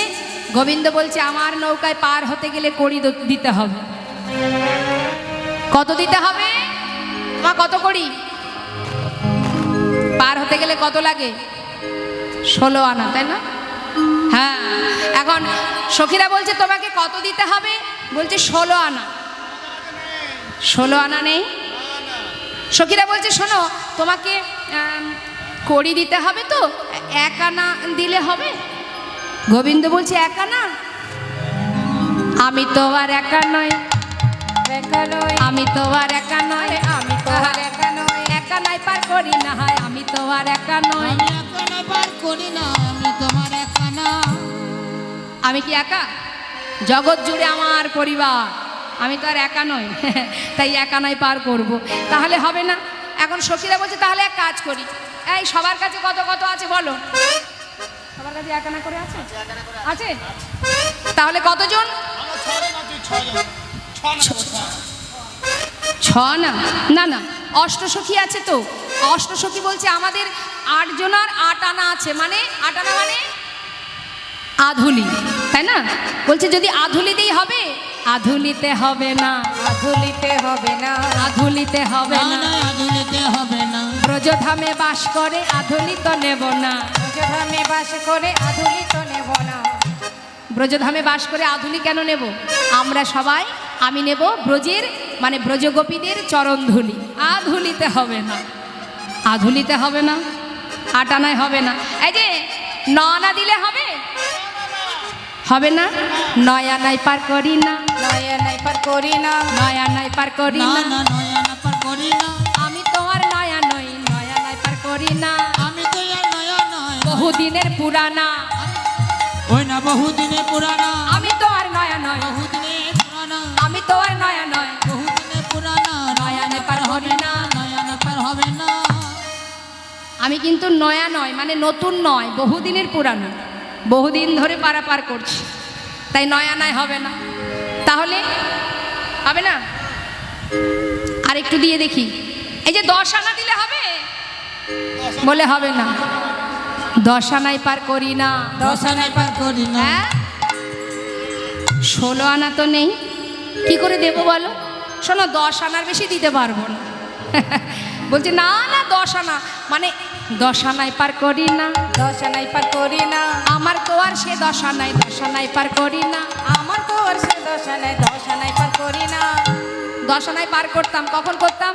গোবিন্দ বলছে আমার নৌকায় পার হতে গেলে কড়ি দিতে হবে কত দিতে হবে মা কত কড়ি পার হতে গেলে কত লাগে 16 আনা তাই না হ্যাঁ এখন সখীরা বলছে তোমাকে কত দিতে হবে বলছে 16 আনা 16 আনা নেই সখীরা বলছে শোনো তোমাকে কড়ি দিতে হবে তো 1 আনা দিলে হবে গোবিন্দ বলছে একা না, আমি তো আর একা নই, একা নই, আমি তো আর একা নই, আমি তো আর একা নই, একা নাই পার করি না হয়, আমি তো আর একা নই। আমি একা না পার করি না, আমি তোমার একা না। আমি কি একা? জগৎ জুড়ে আমার পরিবার, আমি তো আর একা নই। তাই একা নাই পার করব, তাহলে হবে না। এখন সখীরা বলছে তাহলে এক কাজ করি, এই সবার কাছে কত কত আছে বলো, সবার কাছে একা না করে আছে? আছে? তাহলে কতজন? আমার ছজন আছে, ছজন। ছ না, ছ। ছ না, না না, অষ্টসখী আছে তো। অষ্টসখী বলছে আমাদের 8 জনার 8 আনা আছে, মানে 8 আনা মানে আধুলি, তাই না? বলছে যদি আধুলিতেই হবে, আধুলিতে হবে না, আধুলিতে হবে না, আধুলিতে হবে না না। না, আধুলিতে হবে না। ব্রজধামে বাস করে আধুলি তো নেব না, ব্রজধামে বাস করে আধুলি তো নেব না। ব্রজধামে বাস করে আধুলি কেন নেব? আমরা সবাই, আমি নেব ব্রজের মানে ব্রজগোপীদের চরণধুলি, আধুলিতে হবে না, আধুলিতে হবে না, 8 আনায় হবে না। এই যে 9 আনা দিলে হবে? হবে না, 9 আনায় পার করি না, নয়া নাই পার করি না, 9 আনায় পার করি না না। না, নয়া না পার করি না। আমি তো আর নয়া নই, 9 আনায় পার করি না। আমি তো আর নয়া নয়, বহুদিনের পুরানা, ওই না বহুদিনে পুরানা। আমি তো আর নয়া নয়, বহুদিনে পুরানা, আমি তো আর নয়া নয়। বহুদিনে পুরানা। নয়া না পার হবে না, নয়া না পার হবে না। আমি কিন্তু নয়া নয় মানে নতুন নয়, বহুদিনের পুরানো, বহুদিন ধরে পারাপার করছি, তাই নয়া নয় হবে না। তাহলে হবে না? আর একটু দিয়ে দেখি, এই যে 10 আনা দিলে হবে? বলে হবে না, 10 আনায় পার করি না। 10 আনায় পার করি না। হ্যাঁ, 16 আনা তো নেই, কি করে দেবো বলো? শোনো, 10 আনার বেশি দিতে পারবো না। বলছে না না, 10 আনা মানে 10 আনায় পার করি না। দশা নাই পার করি না, আমার তো আর সে 10 আনায়, 10 আনায় পার করি না। আমার তো আর সে দশা নাই পার করি না। 10 আনায় পার করতাম, কখন করতাম?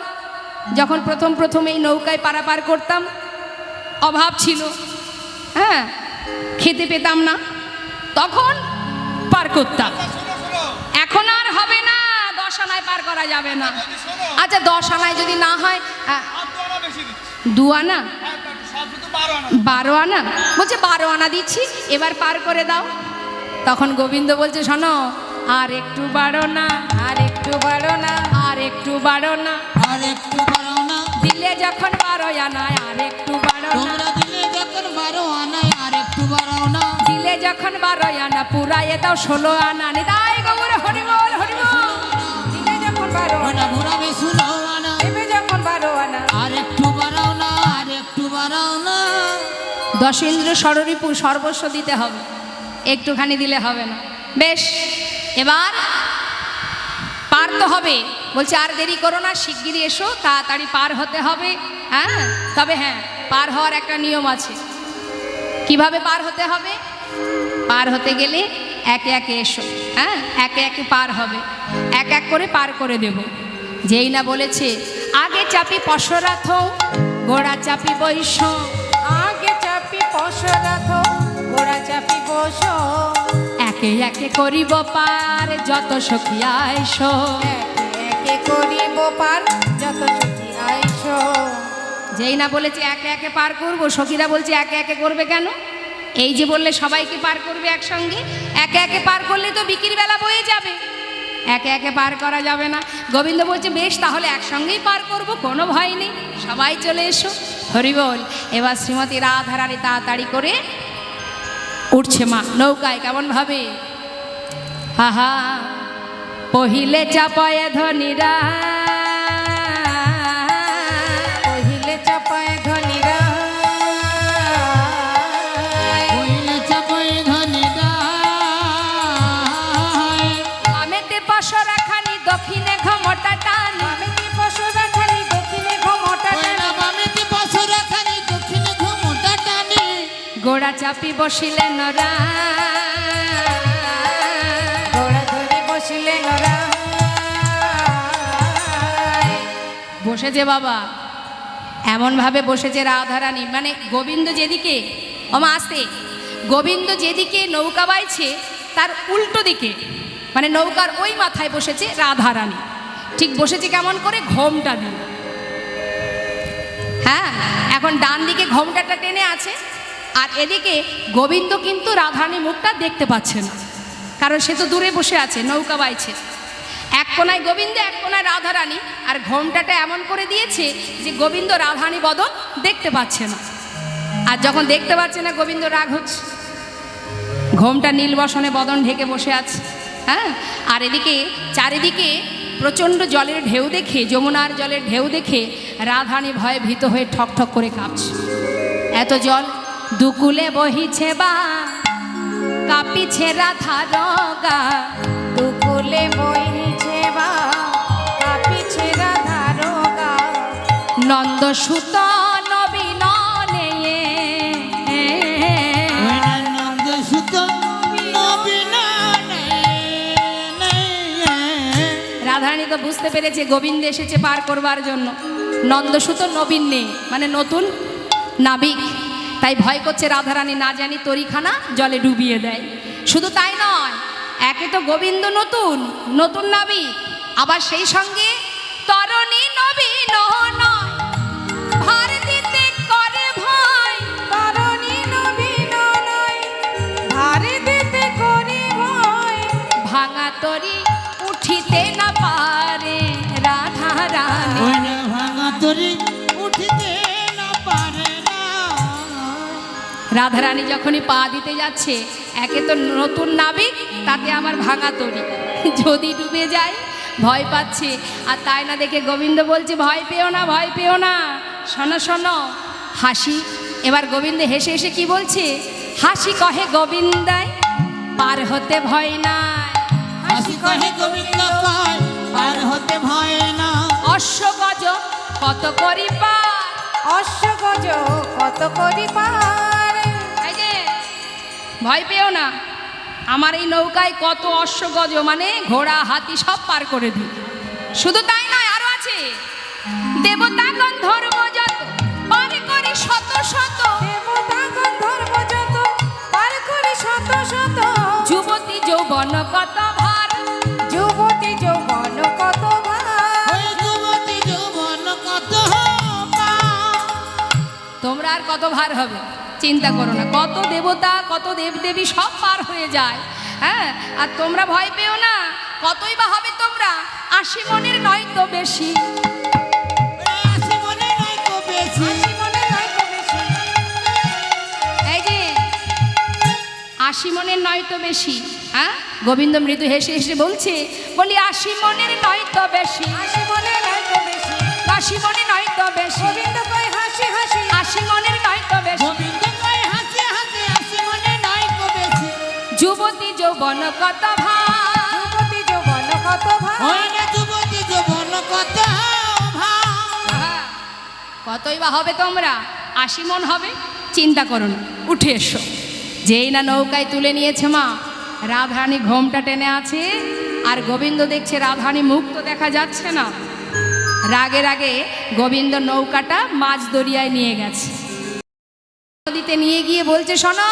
যখন প্রথম এই নৌকায় পারাপার করতাম, অভাব ছিল, হ্যাঁ, খেতে পেতাম না, তখন পার করতাম। শোনো, শোনো। এখন আর হবে না, 10 আনায় পার করা যাবে না। বলছি, শোনো। আচ্ছা 10 আনায় যদি না হয়, আর 2 আনা বেশি দিচ্ছি। 2 আনা, হ্যাঁ, সব শুধু 12 আনা। 12 আনা, বলছে 12 আনা দিচ্ছি, এবার পার করে দাও। তখন গোবিন্দ বলছে শোনো, আর একটু বাড়ো না, আর একটু বাড়ো না, আর একটু বাড়ো না, আর একটু বাড়াও না। দিলে যখন 12 আনায় আর একটু বাড়ো না, তোমরা দিলে যখন 12 আনায় আর একটু বাড়াও না। দিলে যখন 12 আনা পুরাইয়ে দাও 16 আনা। নিতাই গৌর হরিবল হরিবল। দিলে যখন বারো আনা, ওটা ঘুরাবে 16 আনা। দেবে যখন বারো আনা, আর একটু বাড়াও না, আর একটু বাড়াও না। 10 ইন্দ্র সররিপু সর্বস্ব দিতে হবে, একটুখানি দিলে হবে না। বেশ, এবার পার তো হবে। বলছে আর দেরি করো না, শিগগিরই এসো, তাড়াতাড়ি পার হতে হবে। হ্যাঁ, তবে হ্যাঁ, পার হওয়ার একটা নিয়ম আছে। কিভাবে পার হতে হবে? পার হতে গেলে একে একে এসো, হ্যাঁ, একে একে পার হবে, এক এক করে পার করে দেব। যেই না বলেছে আগে চাপি পশরাথ, গোড়া চাপি বৈশ, আগে চাপি পশরাথ, ঘোড়া চাপি বস, একে একে করিব পার যত সখী আইসো। একে একে করিব পার যত সুখী আইসো। যেই না বলেছে একে একে পার করব, সখীরা বলছে একে একে করবে কেন? এই যে বললে সবাইকে পার করবে একসঙ্গে, একে একে পার করলে তো বিকির বেলা বয়ে যাবে, একে একে পার করা যাবে না। গোবিন্দ বলছে বেশ, তাহলে একসঙ্গেই পার করব, কোনো ভয় নেই, সবাই চলে এসো। হরি বল। এবার শ্রীমতী রাধারানী তাড়াতাড়ি করে উঠছে মা নৌকায়, কেমন ভাবে, আহা পহিলে চাপায় ধনীরা, পহিলে চাপায় ধনীরা, কইলে চাপাই ধনীরা। আমেতে পশরাখানি দক্ষিণে ঘমটা টানি, আমি কি পশুরা খালি দক্ষিণে ঘমটা কইলা বামেতে বছরা খানি দক্ষিণে ঘুমটা টানি। গোড়া চাপি বসিলেন রা, ঘোড়া ধরে বসিলে নরা। বসেছে বাবা, এমনভাবে বসেছে রাধারানী, মানে গোবিন্দ যেদিকে, ওমা আসতে, গোবিন্দ যেদিকে নৌকা বাইছে তার উল্টো দিকে, মানে নৌকার ওই মাথায় বসেছে রাধারানী। ঠিক বসেছে কেমন করে? ঘোমটা দিয়ে। হ্যাঁ, এখন ডান দিকে ঘোমটাটা টেনে আছে, আর এদিকে গোবিন্দ কিন্তু রাধারানী মুখটা দেখতে পাচ্ছে না, কারণ সে তো দূরে বসে আছে, নৌকা বাইছে। এক কোনায় গোবিন্দ, এক কোনায় রাধারানী, আর ঘোমটাটা এমন করে দিয়েছে যে গোবিন্দ রাধারানী বদন দেখতে পাচ্ছে না। আর যখন দেখতে পাচ্ছে না, গোবিন্দ রাগ হচ্ছে, ঘোমটা নীলবসনে বদন ঢেকে বসে আছে। হ্যাঁ, আর এদিকে চারিদিকে প্রচণ্ড জলের ঢেউ দেখে, যমুনার জলের ঢেউ দেখে রাধারানী ভয়ে ভীত হয়ে ঠক ঠক করে কাঁপছে। এত জল দুকুলে বহিছে বা কাঁপিছে রাধা রগা, দুকুলে বইছে বা কাঁপিছে রাধা রোগা, নন্দ সুত নবীন নেয়ে। নন্দ সুত নবীন রাধারানী তো বুঝতে পেরেছে গোবিন্দ এসেছে পার করবার জন্য। নন্দসুত নবীন নেই মানে নতুন নাবিক, তাই ভয় করছে রাধারানী না জানি তরিখানা জলে ডুবিয়ে দেয়। শুধু তাই নয়, একে তো গোবিন্দ নতুন নতুন নাবিক, আবার সেই সঙ্গে তরণী নবীন নয়, ভার দিতে করে ভয়। তরণী নবীন নয়, ভার দিতে করি ভয়, ভাঙা তরি উঠিতে না পারে রাধারানী। ভাঙা তরি উঠিতে না পারে না। রাধারানী যখনই পা দিতে যাচ্ছে, একে তো নতুন নাবিক, তাতে আমার ভাঙা তরি, যদি ডুবে যায় ভয় পাচ্ছে। আর তাই না দেখে গোবিন্দ বলছে ভয় পেও না, ভয় পেও না, শোনো শোনো। হাসি, এবার গোবিন্দ হেসে হেসে কি বলছে? হাসি কহে গোবিন্দাই পার হতে ভয় নাই, হাসি কহে গোবিন্দ কয় পার হতে ভয় না। অশ্ব গজ কত করি পার। অশ্বগজ কত করি পার, এই যে ভয় পেও না, আমার এই নৌকায় কত অশ্বগজ মানে ঘোড়া হাতি সব পার করে দিই। শুধু তাই নয়, আরো আছে দেবতা গন্ধর্ব যত পার করি শত শত, দেবতা গন্ধর্ব যত পার করি শত শত, যুবতী যৌবন কত ভার। যুবতী যৌবন কত ভার, ওই যুবতী যৌবন কত পার। তোমরা আর কত ভার হবে চিন্তা করো না, কত দেবতা কত দেবদেবী সব পার হয়ে যায়। হ্যাঁ, আর তোমরা ভয় পেও না, কতই বা হবে তোমরা, 80 মনের নয় তো বেশি। আসি মনে নাই তো বেশি। হাসি মনে নয় তো বেশি, এই যে 80 মনের নয় তো বেশি। হ্যাঁ, গোবিন্দ মৃদু হেসে হেসে বলছে, বলি 80 মনের নয় তো বেশি, হাসি মনে নয় তো বেশি, 80 মনে নয় তো বেশি, গোবিন্দ কয় হাসি হাসি, 80 মনের নয় তো বেশি, গোবিন্দ কয় হাসি হাসি আসি মনে নাই তো বেশি। যুবতী যৌবন কত ভার। যুবতী যৌবন কত ভার, ওই না যুবতী যৌবন কত ভার। আহা, কতই বা হবে তোমরা, 80 মন হবে, চিন্তা করো না, উঠে এসো। যেই না নৌকায় তুলে নিয়েছে মা, রাধারানী ঘোমটা টেনে আছে, আর গোবিন্দ দেখছে রাধারানী মুখ তো দেখা যাচ্ছে না। রাগে রাগে গোবিন্দ নৌকাটা মাঝ দরিয়ায় নিয়ে গেছে, নদীতে নিয়ে গিয়ে বলছে শোনো,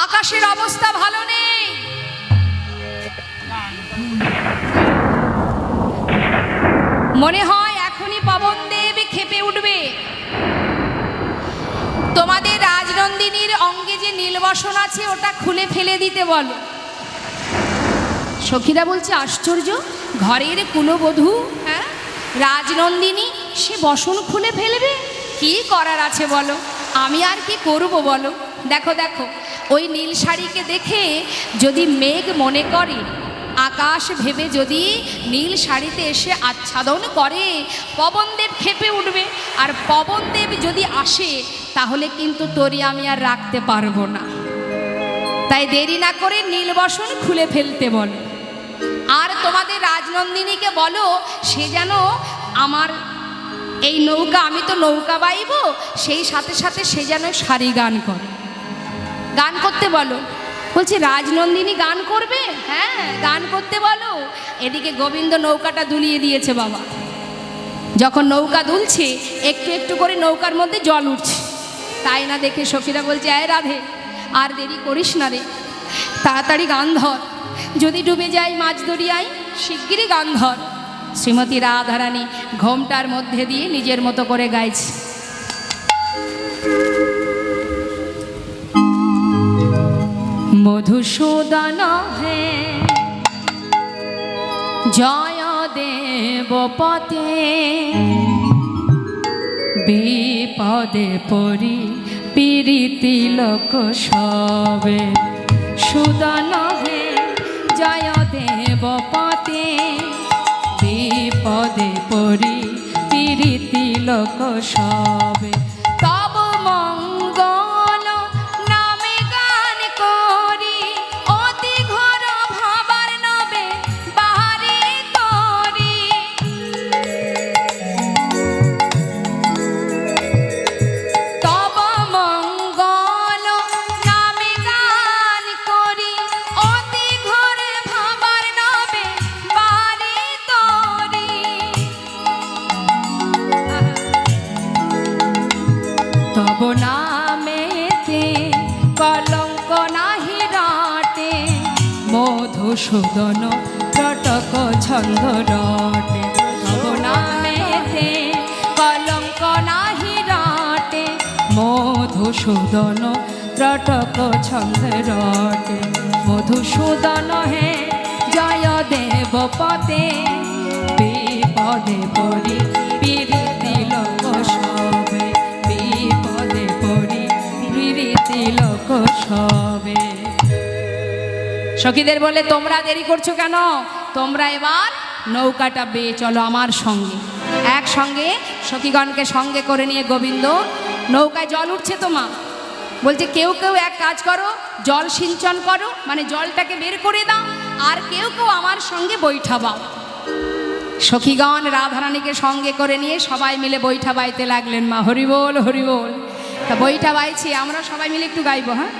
আকাশের অবস্থা ভালো নেই, মনে হয় এখনই পবনদেব ক্ষেপে উঠবে। তোমাদের রাজনন্দিনীর অঙ্গে যে নীলবসন আছে ওটা খুলে ফেলে দিতে বলো। সখীরা বলছে আশ্চর্য, ঘরের কুলবধূ, হ্যাঁ, রাজনন্দিনী, সে বসন খুলে ফেলবে? কি করার আছে বলো, আমি আর কি করব বলো। দেখো দেখো, ওই নীল শাড়িকে দেখে যদি মেঘ মনে করে, আকাশ ভেবে যদি নীল শাড়িতে এসে আচ্ছাদন করে, পবনদেব ক্ষেপে উঠবে। আর পবনদেব যদি আসে, তাহলে কিন্তু তোরি আমি আর রাখতে পারবো না। তাই দেরি না করে নীলবসন খুলে ফেলতে বলো। আর তোমাদের রাজনন্দিনীকে বলো সে যেন আমার এই নৌকা, আমি তো নৌকা বাইব, সেই সাথে সাথে সে যেন সারি গান করে, গান করতে বলো। বলছি রাজনন্দিনী গান করবে? হ্যাঁ, গান করতে বলো। এদিকে গোবিন্দ নৌকাটা দুলিয়ে দিয়েছে বাবা। যখন নৌকা দুলছে, একটু একটু করে নৌকার মধ্যে জল উঠছে। তাই না দেখে সখীরা বলছে, আয় রাধে, আর দেরি করিস না রে, তাড়াতাড়ি গান ধর, যদি ডুবে যাই মাছ দরিয়ায় শিগগিরই গান ধর। শ্রীমতী রাধারানী ঘোমটার মধ্যে দিয়ে নিজের মতো করে গাইছে। মধুসূদন হে জয় দেবপতে, বিপদে পরি পীড়িতি লোক সবে। সুদন হে জয় দেবপতে, বিপদে পরি পীড়িতি লোক সবে। তব মঙ্গল নামে গান করি, অতি ঘোর ভাবার নবে বাহারি করি। তব মঙ্গল নামে গান করি, অতি ঘোর ভাবার নবে বাহারি করি। তব নামেতে কলঙ্ক নাহি রটে, মধুসূদন রটক ছন্দ রটে। তব নামেতে কলঙ্ক নাহি রটে, মধুসূদন রটক ছন্দ রটে। মধুসূদন হে জয় দেবপতে, বিপদে পরি পীড়িতি লোক সবে। বিপদে পরি পীড়িতি লোক সবে। সখীদের বলে, তোমরা দেরি করছো কেন? তোমরা এবার নৌকাটা বেয়ে চলো আমার সঙ্গে। একসঙ্গে সখীগণকে সঙ্গে করে নিয়ে গোবিন্দ নৌকায় জল উঠছে। তোমা বলছে, কেউ কেউ এক কাজ করো, জল সিঞ্চন করো, মানে জলটাকে বের করে দাও, আর কেউ কেউ আমার সঙ্গে বৈঠা বাও। সখীগণ রাধারানীকে সঙ্গে করে নিয়ে সবাই মিলে বৈঠা বাইতে লাগলেন। মা হরি বল, হরি বল। তা বৈঠা বাইছি, আমরা সবাই মিলে একটু গাইবো। হ্যাঁ,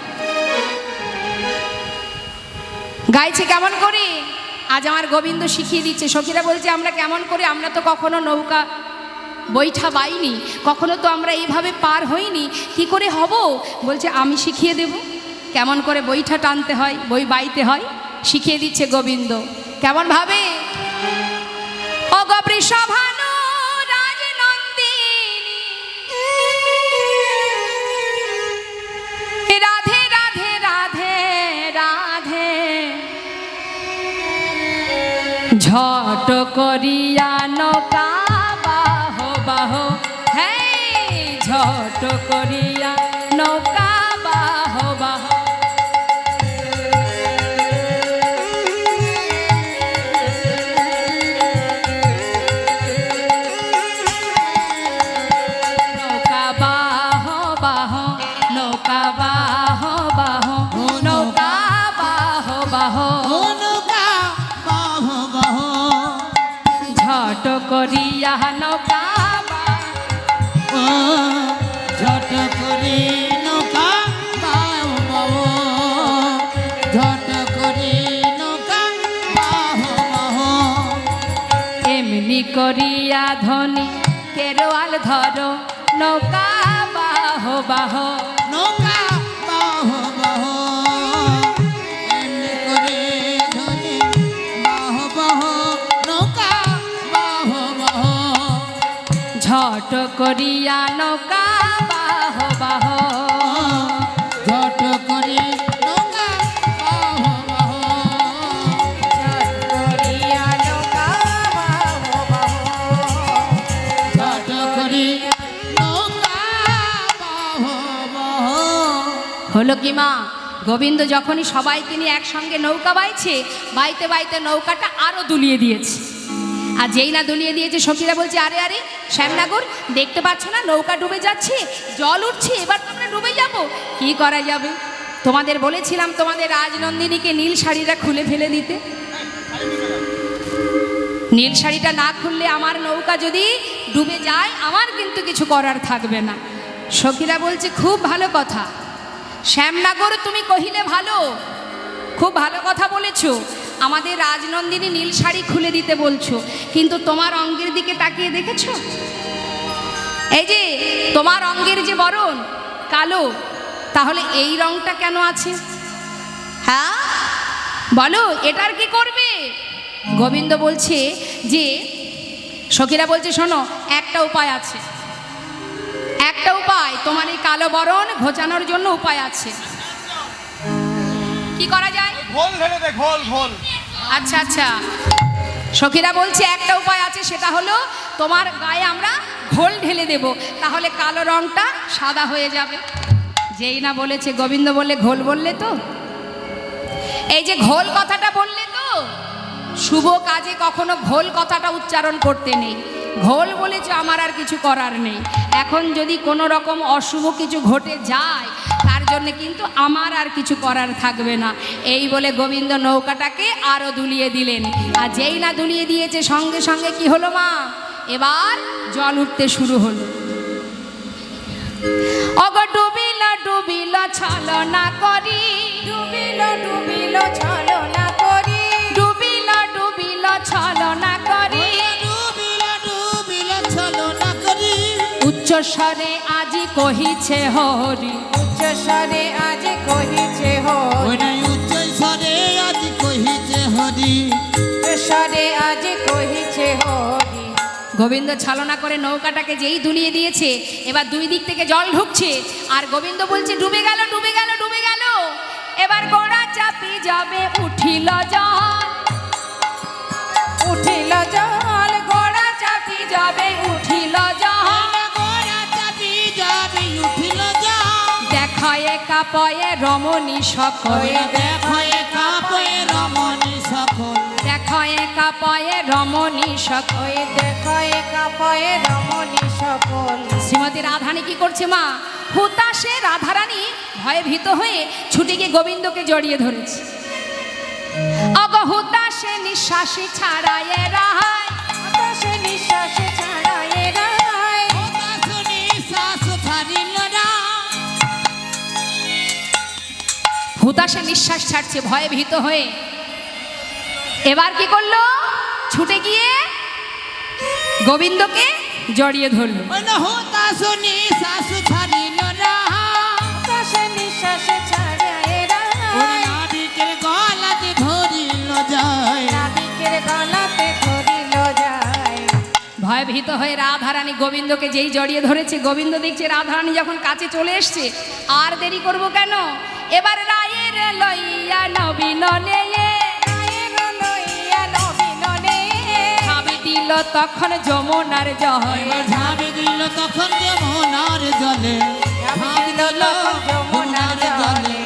গাইছে কেমন করে? আজ আমার গোবিন্দ শিখিয়ে দিচ্ছে। সখীরা বলছে, আমরা কেমন করে, আমরা তো কখনো নৌকা বৈঠা বাইনি, কখনো তো আমরা এইভাবে পার হইনি, কি করে হব? বলছে, আমি শিখিয়ে দেব কেমন করে বৈঠা টানতে হয়, বই বাইতে হয়, শিখিয়ে দিচ্ছে গোবিন্দ। কেমন ভাবে? অগ বৃষভানু রাজনন্দিনী, রাধে রাধে রাধে রাধে, ঝট করিয়া নৌকা বাহ বাহ, হ্যাঁ ঝট করিয়া নৌকা বাহ বাহ। নৌকা বাহ বাহ, নৌকা বাহ বাহ, নৌকা বাহ বাহ, নৌকা বাহ বাহ, ঝট করিয়া নৌকা বাহ। ও ঝট করে নৌকা বাহ বাহ, ঝট করে নৌকা বাহ বাহ। এমনি করিয়া ধনী কেরোয়াল ধরো, নৌকা বাহ বাহ। নৌকা বাহ বাহ, এমনি করে ধনে বাহ বাহ, নৌকা বাহ বাহ। ঝট করিয়া নৌকা বাহ বাহ, ঝট করে নৌকা বাহ বাহ, করিয়া নৌকা বাহ বাহ, ঝট করে নৌকা বাহ বাহ। হলো কি মা? গোবিন্দ যখনই সবাইকে নিয়ে একসঙ্গে নৌকা বাইছে, বাইতে বাইতে নৌকাটা আরো দুলিয়ে দিয়েছে। আর যেই না দুলিয়ে দিয়েছে, সখীরা বলছে, আরে আরে শ্যামনগর, দেখতে পাচ্ছ না নৌকা ডুবে যাচ্ছে, জল উঠছে, এবার তো আমরা ডুবে যাব, কি করা যাবে? তোমাদের বলেছিলাম তোমাদের রাজনন্দিনীকে নীল শাড়িটা খুলে ফেলে দিতে। নীল শাড়িটা না খুললে আমার নৌকা যদি ডুবে যায়, আমার কিন্তু কিছু করার থাকবে না। সখীরা বলছে, খুব ভালো কথা শ্যামনগর, তুমি কহিলে ভালো, খুব ভালো কথা বলেছো। আমাদের রাজনন্দিনী নীল শাড়ি খুলে দিতে বলছো, কিন্তু তোমার অঙ্গের দিকে তাকিয়ে দেখেছো? এই যে তোমার অঙ্গের যে বরণ, কালো, তাহলে এই রংটা কেন আছে? হ্যাঁ বলো, এটার কি করবে? গোবিন্দ বলছে যে, সখীরা বলছে শোনো, একটা উপায় আছে, একটা উপায়, তোমার এই কালো বরণ ঘোচানোর জন্য উপায় আছে। কি করা যায়? ঘোল ঢেলে দে, ঘোল ঘোল। আচ্ছা আচ্ছা, সখীরা বলছে একটা উপায় আছে, সেটা হলো তোমার গায়ে আমরা ঘোল ঢেলে দেব, তাহলে কালো রংটা সাদা হয়ে যাবে। যেই না বলেছে, গোবিন্দ বললে ঘোল বললে তো, এই যে ঘোল কথাটা বললে তো, শুভ কাজে কখনো ঘোল কথাটা উচ্চারণ করতে নেই। ঘোল বলেছে, আমার আর কিছু করার নেই। এখন যদি কোনো রকম অশুভ কিছু ঘটে যায়, তার জন্য কিন্তু আমার আর কিছু করার থাকবে না। এই বলে গোবিন্দ নৌকাটাকে আরো দুলিয়ে দিলেন। আর যেই না দুলিয়ে দিয়েছে, সঙ্গে সঙ্গে কি হলো মা? এবার জল উঠতে শুরু হলো। অগো ডুবিল ডুবিল ছলনা করি, ডুবিল ডুবিল ছলনা করি, ডুবিল ডুবিল ছলনা করি, ডুবিল ডুবিল ছলনা করি, উচ্চ স্বরে আজি কহিছে হরি, উচ্চ স্বরে আজ কহিছে হরি, ওই নাই উচ্চ স্বরে আজ কহিছে হরি। উচ্চ স্বরে আজ কহিছে হরি। গোবিন্দ ছলনা করে নৌকাটাকে যেই দুলিয়ে দিয়েছে, এবার দুই দিক থেকে জল ঢুকছে, আর গোবিন্দ বলছে ডুবে গেল ডুবে গেল ডুবে গেল। এবার গোড়া চাপি যাবে, উঠিল জল, উঠিল জল, ঘোড়া চাপি যাবে উঠিল জল। গোড়া চাপি যাবে, উঠিল জল। দেখা একা পয়ে রমণী সকল, দেখো একা পয়ে রমণী সকল, দেখা একা পয়ে রমণী সকল। ওই দেখো একা পয়ে রমণী সকল। শ্রীমতী রাধারানী কি করছে মা? হুতাশে রাধারানী ভয়ে ভীত হয়ে ছুটে গিয়ে গোবিন্দকে জড়িয়ে ধরেছে। অগ হুতাশে নিঃশ্বাসে ছাড়ায় রাহায়, আকাশে নিঃশ্বাসে ছাড়ায় রায়, ওটা শুনি শ্বাস ছাড়িল না। হুতাশে নিঃশ্বাস ছাড়ছে ভয়ে ভীত হয়ে। এবার কি করলো? ছুটে গিয়ে গোবিন্দকে জড়িয়ে ধরলো। ওই না হোতা শুনি শ্বাস ছাড়িল না। আকাশে নিঃশ্বাসে ছাড়ায় ওর রায়, নাবিকের গলাতে ধরিল যায়। নাবিকের গলাতে ধরিল যায়। ভয় ভীত হয়ে রাধারানী গোবিন্দকে যেই জড়িয়ে ধরেছে, গোবিন্দ দেখছে রাধারানী যখন কাছে চলে এসছে, আর দেরি করব কেন? এবার রায়ের লইয়া নবীন রায়ের লইয়া নবীন নে, ভাবি দিল তখন যমুনার জয়। এবার ঝাঁপে দিল তখন যমুনার জলে, ঝাঁপ দিল যমুনার জলে।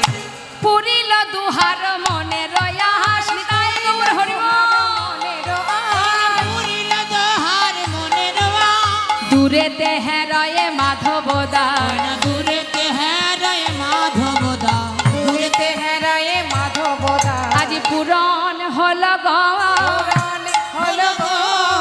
পুরিল দুহার মনে রয়াস, নিতাই গৌর হরি বল। মনের আশ, পুরিল দোহার মনের আশ। দূরেতে হেরয়ে মাধব দাস, ওই না দূরেতে হেরায় মাধব দা, দূরেতে হেরায়ে মাধব দাস। আজ পুরন হল গো, পুরাণে হলো গো,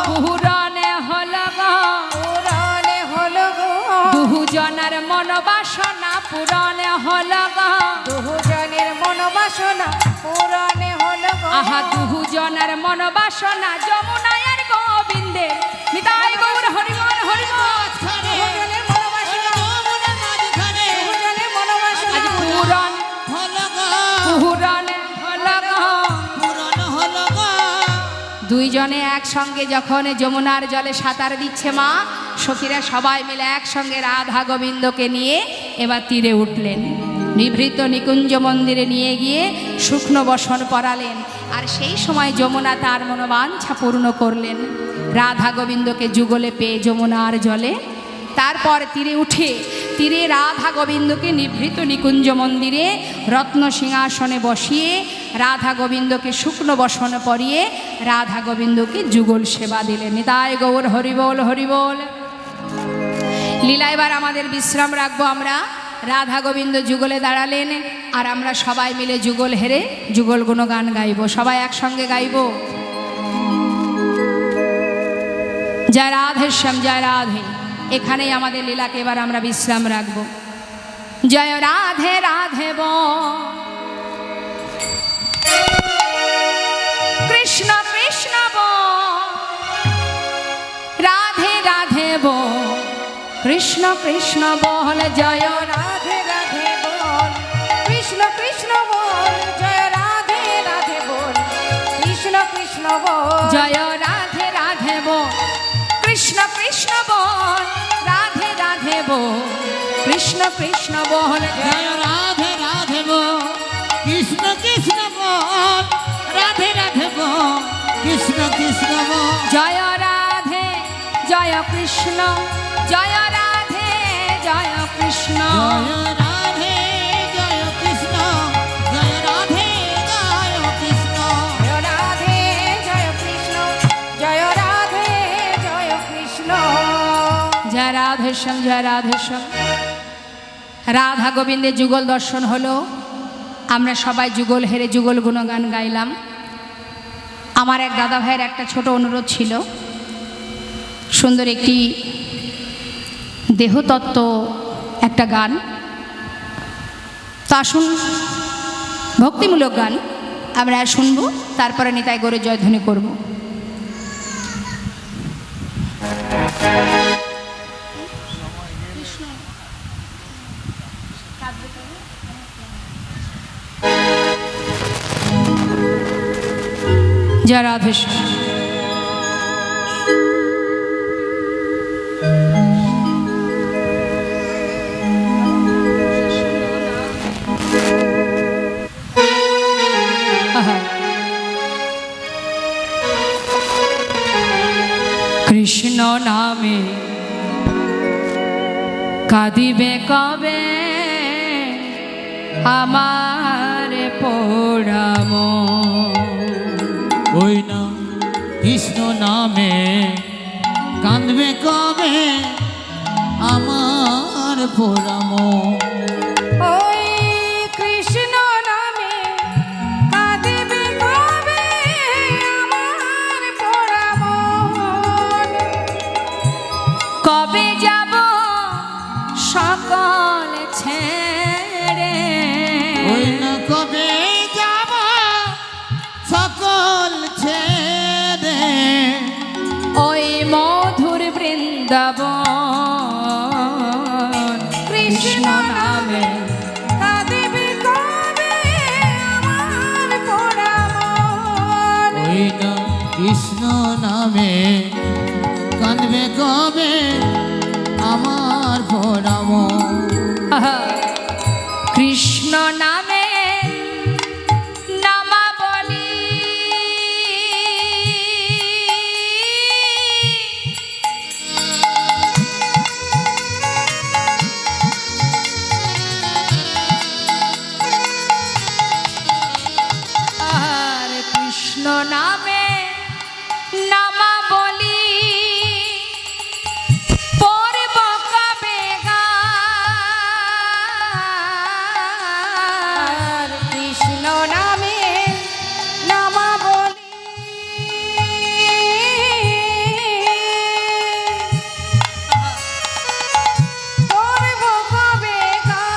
পুরনে হল গো। পুরাণে হলো গো, দুজনের মনোবাসনা পূরণে হল গো। দুজনের মনোবাসনা পুরাণে হলো গো। আহা দুজনের মনোবাসনা যমুনায়ের গোবিন্দে, নিতাই গৌর হরি বল হরি বল। দুজনের মনোবাসনা, যমুনার মাঝখানে দুজনের মনোবাসনা, আজ পূরণ হলো গো, পূরণে হল গো। পূরণ হলো গো। দুইজনে একসঙ্গে যখন যমুনার জলে সাঁতার দিচ্ছে মা, সখীরা সবাই মিলে একসঙ্গে রাধা গোবিন্দকে নিয়ে এবার তীরে উঠলেন। নিভৃত নিকুঞ্জ মন্দিরে নিয়ে গিয়ে শুকনো বসন পরালেন। আর সেই সময় যমুনা তার মনোবাঞ্ছা পূর্ণ করলেন। রাধা গোবিন্দকে যুগলে পেয়ে যমুনার জলে, তারপর তীরে উঠে তীরে রাধা গোবিন্দকে নিভৃত নিকুঞ্জ মন্দিরে রত্ন সিংহাসনে বসিয়ে রাধা গোবিন্দকে শুকনো বসন পরিয়ে রাধা গোবিন্দকে যুগল সেবা দিলেন। নিতাই গৌর হরিবোল হরিবোল। লীলা এবার আমাদের বিশ্রাম রাখবো আমরা। রাধা গোবিন্দ যুগলে দাঁড়ালেন, আর আমরা সবাই মিলে যুগল হেরে যুগল গুণগান গাইব। সবাই একসঙ্গে গাইব। জয় রাধেশ্যাম জয় রাধে। এখানেই আমাদের লীলাকে এবার আমরা বিশ্রাম রাখব। জয় রাধে রাধে বল, কৃষ্ণ কৃষ্ণ বল, রাধে রাধে বল, কৃষ্ণ কৃষ্ণ বল। জয় রাধে জয় রাধে রাধে বল কৃষ্ণ কৃষ্ণ বল রাধে রাধে বল কৃষ্ণ কৃষ্ণ বল জয় রাধে রাধে বল কৃষ্ণ কৃষ্ণ বল রাধে রাধে বল কৃষ্ণ কৃষ্ণ বল জয় রাধে জয় কৃষ্ণ জয় রাধে জয় কৃষ্ণ জয় রাধে জয় কৃষ্ণ জয় রাধে জয় কৃষ্ণ জয় রাধে জয় কৃষ্ণ জয় রাধে জয় কৃষ্ণ জয় রাধেশ্যাম জয় রাধেশ্যাম। রাধা গোবিন্দের যুগল দর্শন হলো, আমরা সবাই যুগল হেরে যুগল গুণগান গাইলাম। আমার এক দাদা ভাইয়ের একটা ছোট অনুরোধ ছিল, সুন্দর একটি দেহতত্ত্ব একটা গান, তো আসুন ভক্তিমূলক গান আমরা শুনবো, তারপরে নিতাই গৌরের জয়ধ্বনি করব। জয় রাধেশ্যাম। কৃষ্ণ নামে কাঁদিবে কবে আমার পোড়াম, ওই না কৃষ্ণ নামে কাঁদবে কবে আমার পোড়াম ওই কৃষ্ণ নামে কাঁদিবে কবে আমার পোড়া মন কবে যাব সকল ছেড়ে, ওই না কবে যাব সকল ছেড়ে ওই মধুর বৃন্দাবন কৃষ্ণ নামে কাঁদিবে কবে আমার পোড়া মন ওই না কৃষ্ণ নামে কাঁদবে কবে আমার পোড়াম কৃষ্ণ নামে নামাবলী আর কৃষ্ণ নামে নামাবলী পড়ব কবে গান, আর কৃষ্ণ নামে নামাবলী করব কবে গান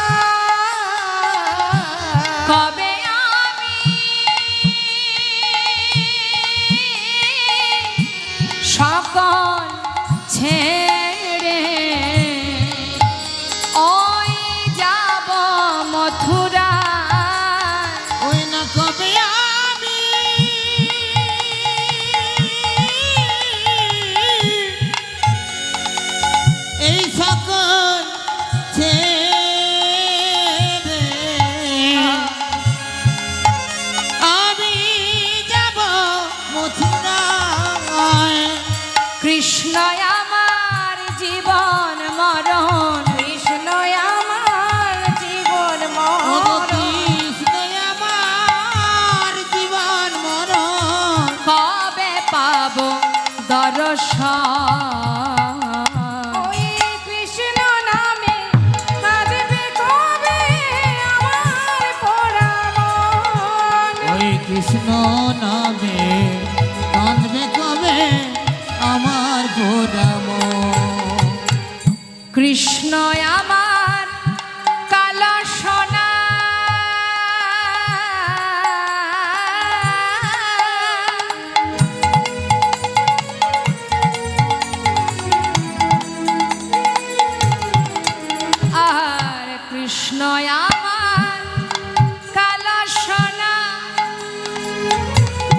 কবে আমি সকল ছেড়ে ওই যাব মথুরা, ওই না কবে আমি এই সকল ছেড়ে আমি যাব মথুরায় কৃষ্ণ আমার জীবন মরণ, কৃষ্ণ আমার জীবন ও মরণ কৃষ্ণ আমার জীবন মরণ কবে পাব দর্শন, ওই কৃষ্ণ নামে কাঁদবে কবে আমার পোড়া মন ওই কৃষ্ণ নামে কাঁদবে কবে আমার পোড়াম কৃষ্ণ আমার কালো সোনা আর কৃষ্ণ আমার কালো সোনা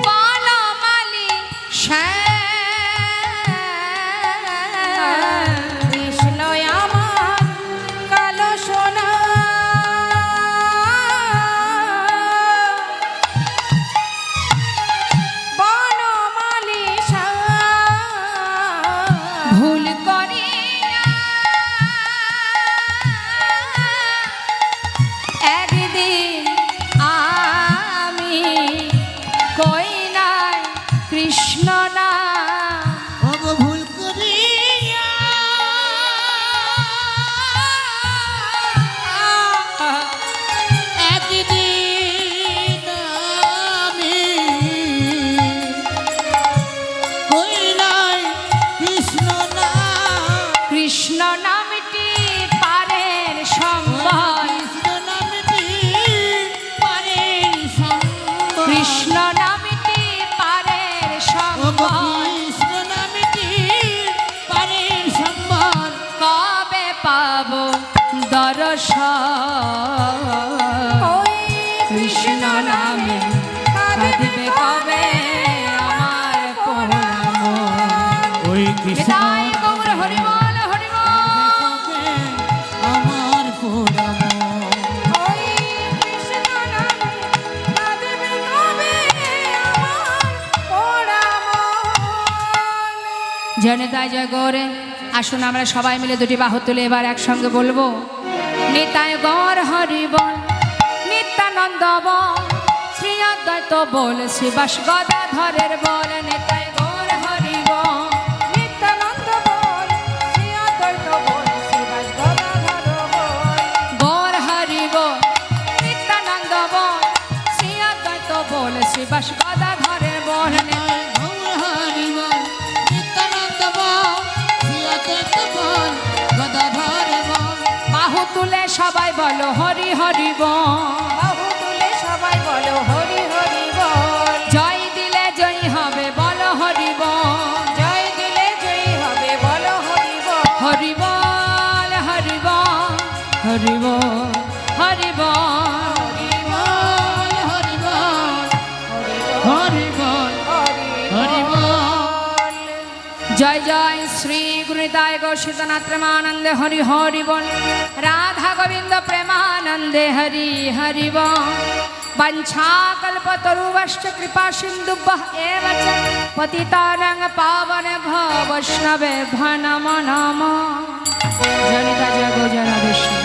বনমালী কৃষ্ণ নামটি পারের ও সম্বল কৃষ্ণ নামটি পারের সম্বল কবে পাব দর্শন ওই কৃষ্ণ নামে কাঁদবে কবে আমার পরাণ ওই কৃষ্ণ নিতাই গৌর হরিবল হরিবল কবে আমার পুরাম ওই কৃষ্ণ নামে কাঁদবে কবে আমার পোড়া মন। জনতায় জয় গৌরে আসুন আমরা সবাই মিলে দুটি বাহু তুলে এবার একসঙ্গে বলবো নিতাই গৌর হরিবল নিত্যানন্দ বল শ্রী অদ্বৈত বল শিবাস গদাধরের বল নিতাই গৌর হরিবল নিত্যানন্দ বল, শ্রী অদ্বৈত বল, শ্রীবাস গদাধর বল। গৌর হরিবল নিত্যানন্দ বল শ্রী অদ্বৈত বল শিবাস গদাধরের বল গৌর হরি বল নিত্যানন্দ বল শ্রী অদ্বৈত বল গদাধর বল বাহু তুলে সবাই বলো হরি হরি বল বাহু তুলে সবাই বলো হরি হরি বল। জয় দিলে জয়ী হবে বলো হরি বল জয় দিলে জয়ী হবে বলো হরি বল। হরি বল হরি বল হরি বল হরি বল হরি বল হরি বল হরি বল জয় জয় শ্রী গুরুদায় গৌশীতনাথ প্রেমানন্দে হরি হরি বল রাধা গোবিন্দ প্রেমানন্দে হরি হরি বল वंशाकल्पतरुवश्च कृपा सिन्धुभ्यः एव च पतितानां पावनेभ्यो वैष्णवेभ्यो नमो नमः जनिता जय गो जय राधेश्याम।